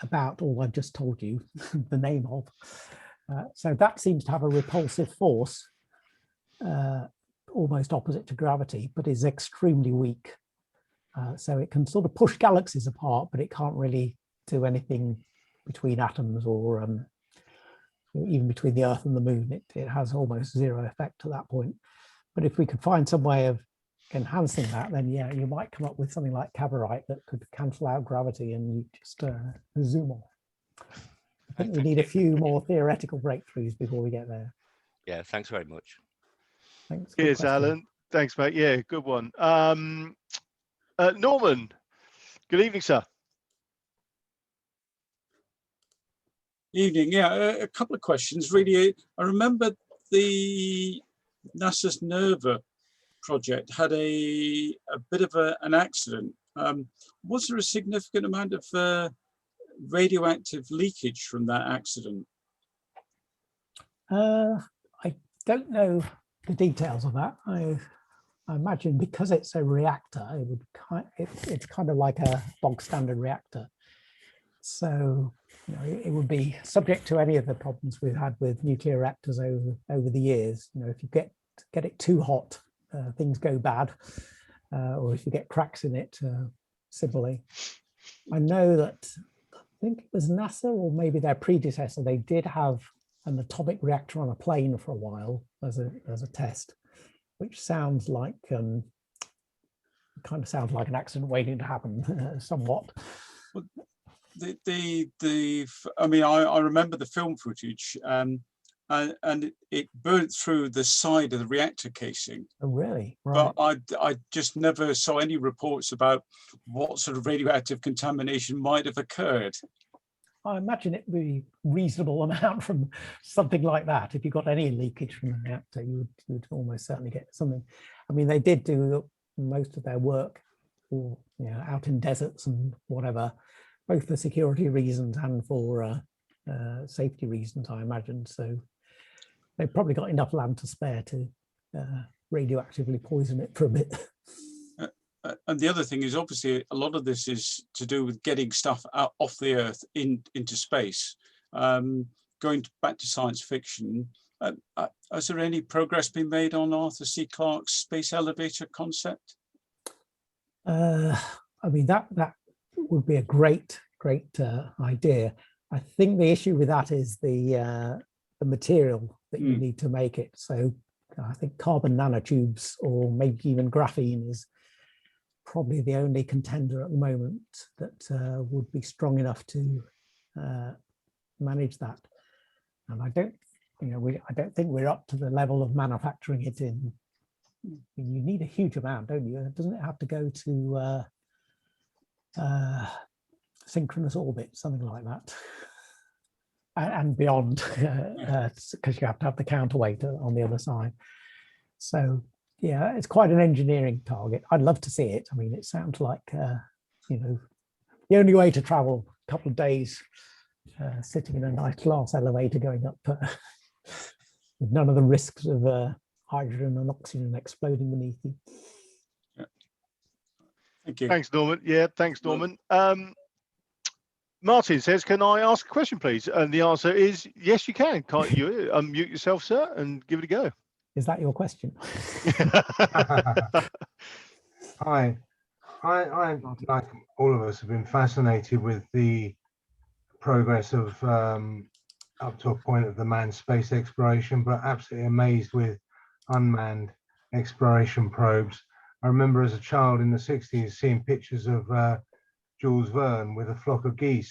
Speaker 3: about all I've just told you the name of. So that seems to have a repulsive force, almost opposite to gravity, but is extremely weak. So it can sort of push galaxies apart, but it can't really do anything between atoms or even between the Earth and the Moon. It has almost zero effect at that point. But if we could find some way of enhancing that, then yeah, you might come up with something like Cabarite that could cancel out gravity and you just zoom off. I think we need a few more theoretical breakthroughs before we get there.
Speaker 6: Yeah, thanks very much.
Speaker 3: Thanks.
Speaker 1: Cheers, Alan. Thanks, mate. Yeah, good one. Norman, good evening, sir.
Speaker 7: Evening. Yeah, a couple of questions. Really, I remember the NASA's NERVA project had a bit of an accident. Was there a significant amount of radioactive leakage from that accident?
Speaker 3: I don't know the details of that. I imagine because it's a reactor, it's kind of like a bog standard reactor. So it would be subject to any of the problems we've had with nuclear reactors over the years. If you get it too hot, things go bad, or if you get cracks in it, similarly. I know that I think it was NASA or maybe their predecessor. They did have an atomic reactor on a plane for a while as a test, which sounds like kind of sounds like an accident waiting to happen somewhat.
Speaker 7: Well, I mean, I remember the film footage, and it burnt through the side of the reactor casing.
Speaker 3: Oh, really? Right.
Speaker 7: But I just never saw any reports about what sort of radioactive contamination might have occurred.
Speaker 3: I imagine it would be a reasonable amount from something like that. If you got any leakage from the reactor, you would almost certainly get something. I mean, they did do most of their work out in deserts and whatever, both for security reasons and for safety reasons, I imagine. So they've probably got enough land to spare to radioactively poison it for a bit.
Speaker 7: And the other thing is, obviously, a lot of this is to do with getting stuff out off the Earth into space. Going back to science fiction, has there any progress been made on Arthur C. Clarke's space elevator concept?
Speaker 3: I mean, that would be a great idea. I think the issue with that is the material that you need to make it. So I think carbon nanotubes or maybe even graphene is probably the only contender at the moment that would be strong enough to manage that. And I don't think we're up to the level of manufacturing it in. You need a huge amount, don't you? Doesn't it have to go to synchronous orbit, something like that, and beyond, because you have to have the counterweight on the other side. So yeah, it's quite an engineering target. I'd love to see it. I mean, it sounds like the only way to travel a couple of days sitting in a nice glass elevator going up with none of the risks of hydrogen and oxygen exploding beneath you.
Speaker 7: Yeah. Thank you.
Speaker 1: Thanks, Norman. Yeah, thanks, Norman. Martin says, can I ask a question, please? And the answer is yes, you can. Can't you unmute yourself, sir, and give it a go?
Speaker 3: Is that your question?
Speaker 8: Hi. I, like all of us, have been fascinated with the progress of up to a point of the manned space exploration, but absolutely amazed with unmanned exploration probes. I remember as a child in the 60s seeing pictures of Jules Verne with a flock of a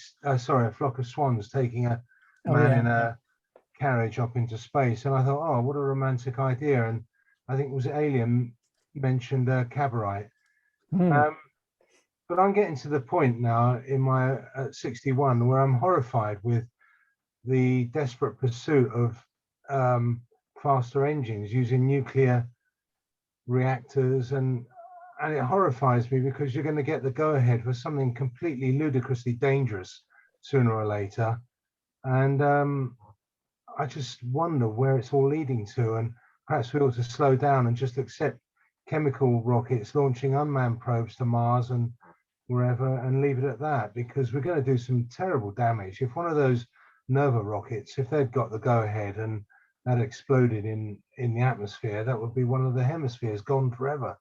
Speaker 8: flock of swans taking a man in a carriage up into space, and I thought, oh, what a romantic idea. And I think it was Alien mentioned Cabarite. But I'm getting to the point now in my 61 where I'm horrified with the desperate pursuit of faster engines using nuclear reactors, and it horrifies me because you're going to get the go-ahead for something completely ludicrously dangerous sooner or later, and I just wonder where it's all leading to, and perhaps we ought to slow down and just accept chemical rockets launching unmanned probes to Mars and wherever and leave it at that, because we're going to do some terrible damage. If one of those NERVA rockets, if they'd got the go-ahead and that exploded in the atmosphere, that would be one of the hemispheres gone forever.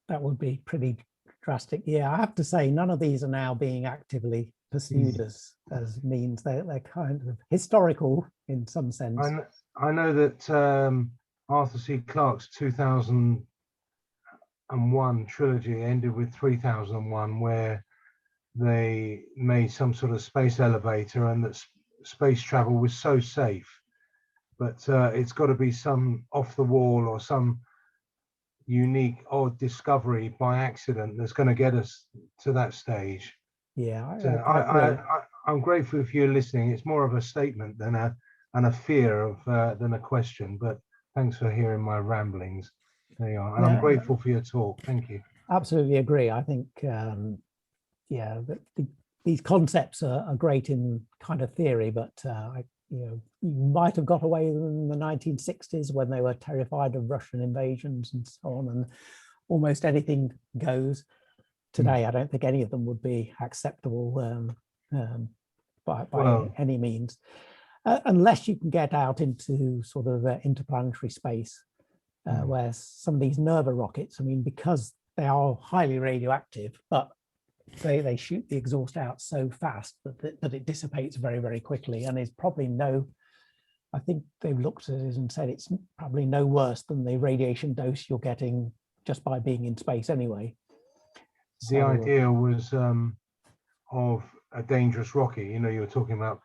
Speaker 8: That
Speaker 3: would be pretty drastic. Yeah, I have to say, none of these are now being actively pursued as means. They're kind of historical in some sense.
Speaker 8: I know that Arthur C. Clarke's 2001 trilogy ended with 3001, where they made some sort of space elevator, and that space travel was so safe but it's got to be some off the wall or some unique odd discovery by accident that's going to get us to that stage.
Speaker 3: Yeah,
Speaker 8: so I'm grateful if you're listening. It's more of a statement than a fear of than a question, but thanks for hearing my ramblings. There you are. And I'm grateful for your talk. Thank you.
Speaker 3: Absolutely agree. I think these concepts are great in kind of theory, but you might have got away in the 1960s when they were terrified of Russian invasions and so on, and almost anything goes. Today, I don't think any of them would be acceptable by any means, unless you can get out into sort of interplanetary space, where some of these Nerva rockets, I mean, because they are highly radioactive, but they shoot the exhaust out so fast that it dissipates very, very quickly, and is probably I think they've looked at it and said it's probably no worse than the radiation dose you're getting just by being in space anyway.
Speaker 8: The idea was of a dangerous rocket, you were talking about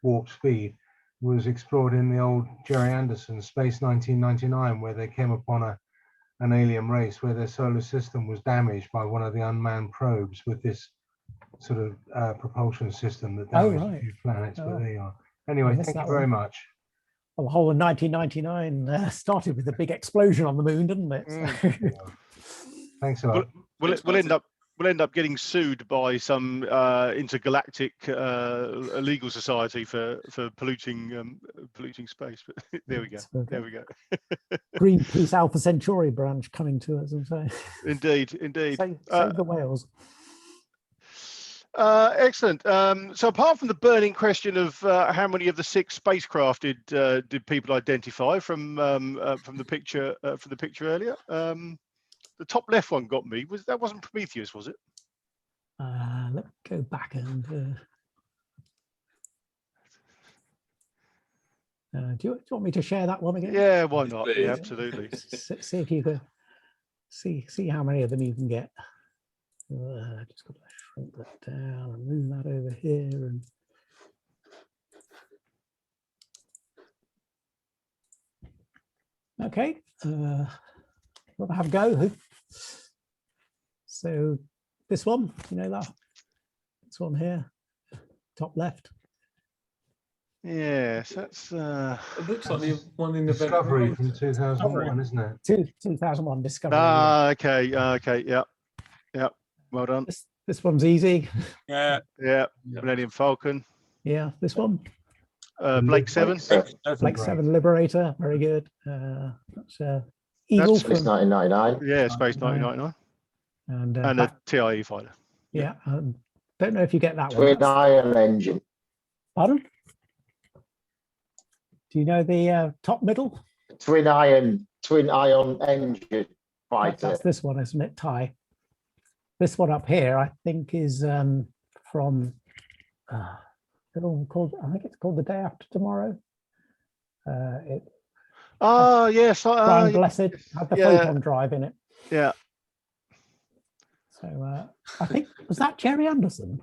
Speaker 8: warp speed, was explored in the old Jerry Anderson Space 1999, where they came upon an alien race where their solar system was damaged by one of the unmanned probes with this sort of propulsion system that damaged a few planets. But there you are. Anyway, thank you very much.
Speaker 3: Well, the whole of 1999 started with a big explosion on the moon, didn't it?
Speaker 8: Thanks a lot.
Speaker 1: We'll end up getting sued by some intergalactic legal society for polluting space. But there we go. There we go.
Speaker 3: Greenpeace Alpha Centauri branch coming to us and say.
Speaker 1: Indeed.
Speaker 3: Save the whales.
Speaker 1: Excellent. So apart from the burning question of how many of the 6 spacecraft did people identify from the picture earlier, the top left one got me. That wasn't Prometheus, was it?
Speaker 3: Let's go back and do you want me to share that one again?
Speaker 1: Yeah, why not? Yeah, absolutely.
Speaker 3: See if you could see how many of them you can get. Just got to shrink that down and move that over here and okay. Want to have a go? So this one, that this one here, top left.
Speaker 1: Yes, that's.
Speaker 2: It looks like the one in the
Speaker 8: Discovery from 2001, isn't it?
Speaker 3: 2001 Discovery.
Speaker 1: Okay, yeah. Well done.
Speaker 3: This one's easy.
Speaker 7: Yeah.
Speaker 1: Millennium Falcon.
Speaker 3: Yeah, this one.
Speaker 1: Blake 7.
Speaker 3: Blake 7 Liberator. Very good. That's
Speaker 9: Eagle Space 1999.
Speaker 1: Yeah, Space 1999. And a TIE fighter.
Speaker 3: Yeah. Don't know if you get that
Speaker 9: one. Twin Ion engine.
Speaker 3: Pardon? Do you know the top middle?
Speaker 9: Twin Ion engine fighter.
Speaker 3: That's this one, isn't it? TIE. This one up here, I think, is from called. I think it's called The Day After Tomorrow.
Speaker 1: Yes.
Speaker 3: Brian Blessed had the photon drive in it.
Speaker 1: Yeah.
Speaker 3: So I think, was that Jerry Anderson?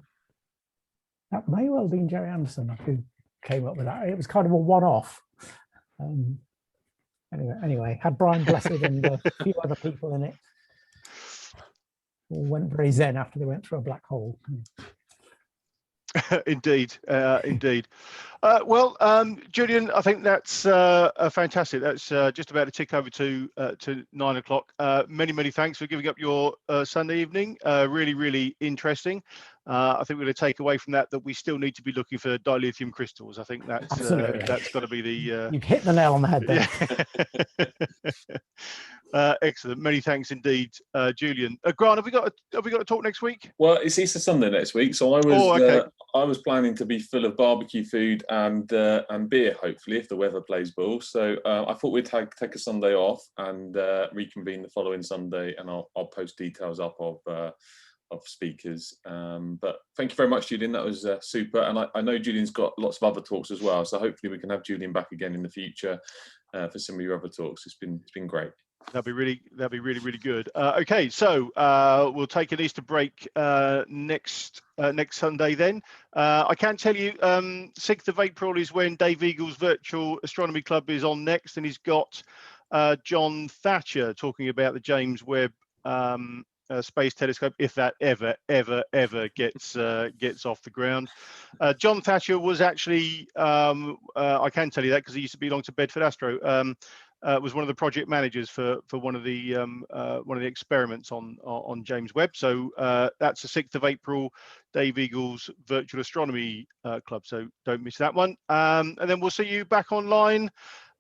Speaker 3: That may well have been Jerry Anderson who came up with that. It was kind of a one-off. Anyway, had Brian Blessed and a few other people in it. All went very zen after they went through a black hole.
Speaker 1: Indeed. Well, Julian, I think that's fantastic. That's just about to tick over to 9 o'clock. Many thanks for giving up your Sunday evening. Really interesting. I think we're going to take away from that we still need to be looking for dilithium crystals. I think that's got to be the.
Speaker 3: You've hit the nail on the head there.
Speaker 1: Excellent. Many thanks indeed, Julian. Grant, have we got a talk next week?
Speaker 2: Well, it's Easter Sunday next week, so I was planning to be full of barbecue food and beer, hopefully, if the weather plays ball. So I thought we'd take a Sunday off and reconvene the following Sunday, and I'll post details up of speakers. But thank you very much, Julian. That was super. And I know Julian's got lots of other talks as well, so hopefully we can have Julian back again in the future. for some of your other talks. It's been great.
Speaker 1: That'd be really good. Okay, so we'll take an Easter break next Sunday then. I can tell you 6th of April is when Dave Eagle's Virtual Astronomy Club is on next, and he's got John Thatcher talking about the James Webb Space Telescope, if that ever gets off the ground. John Thatcher was actually, I can tell you that because he used to belong to Bedford Astro. Was one of the project managers for one of the experiments on James Webb. So that's the 6th of April, Dave Eagle's Virtual Astronomy Club. So don't miss that one. And then we'll see you back online,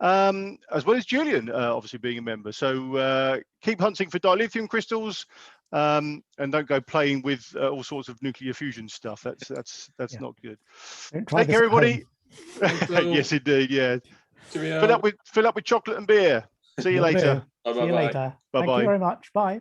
Speaker 1: as well as Julian, obviously being a member. So keep hunting for dilithium crystals, and don't go playing with all sorts of nuclear fusion stuff. That's not good. Take care, everybody. Yes, indeed. Yeah. Fill up with chocolate and beer. See you later.
Speaker 3: See you later.
Speaker 1: Bye-bye.
Speaker 3: Thank you very much. Bye.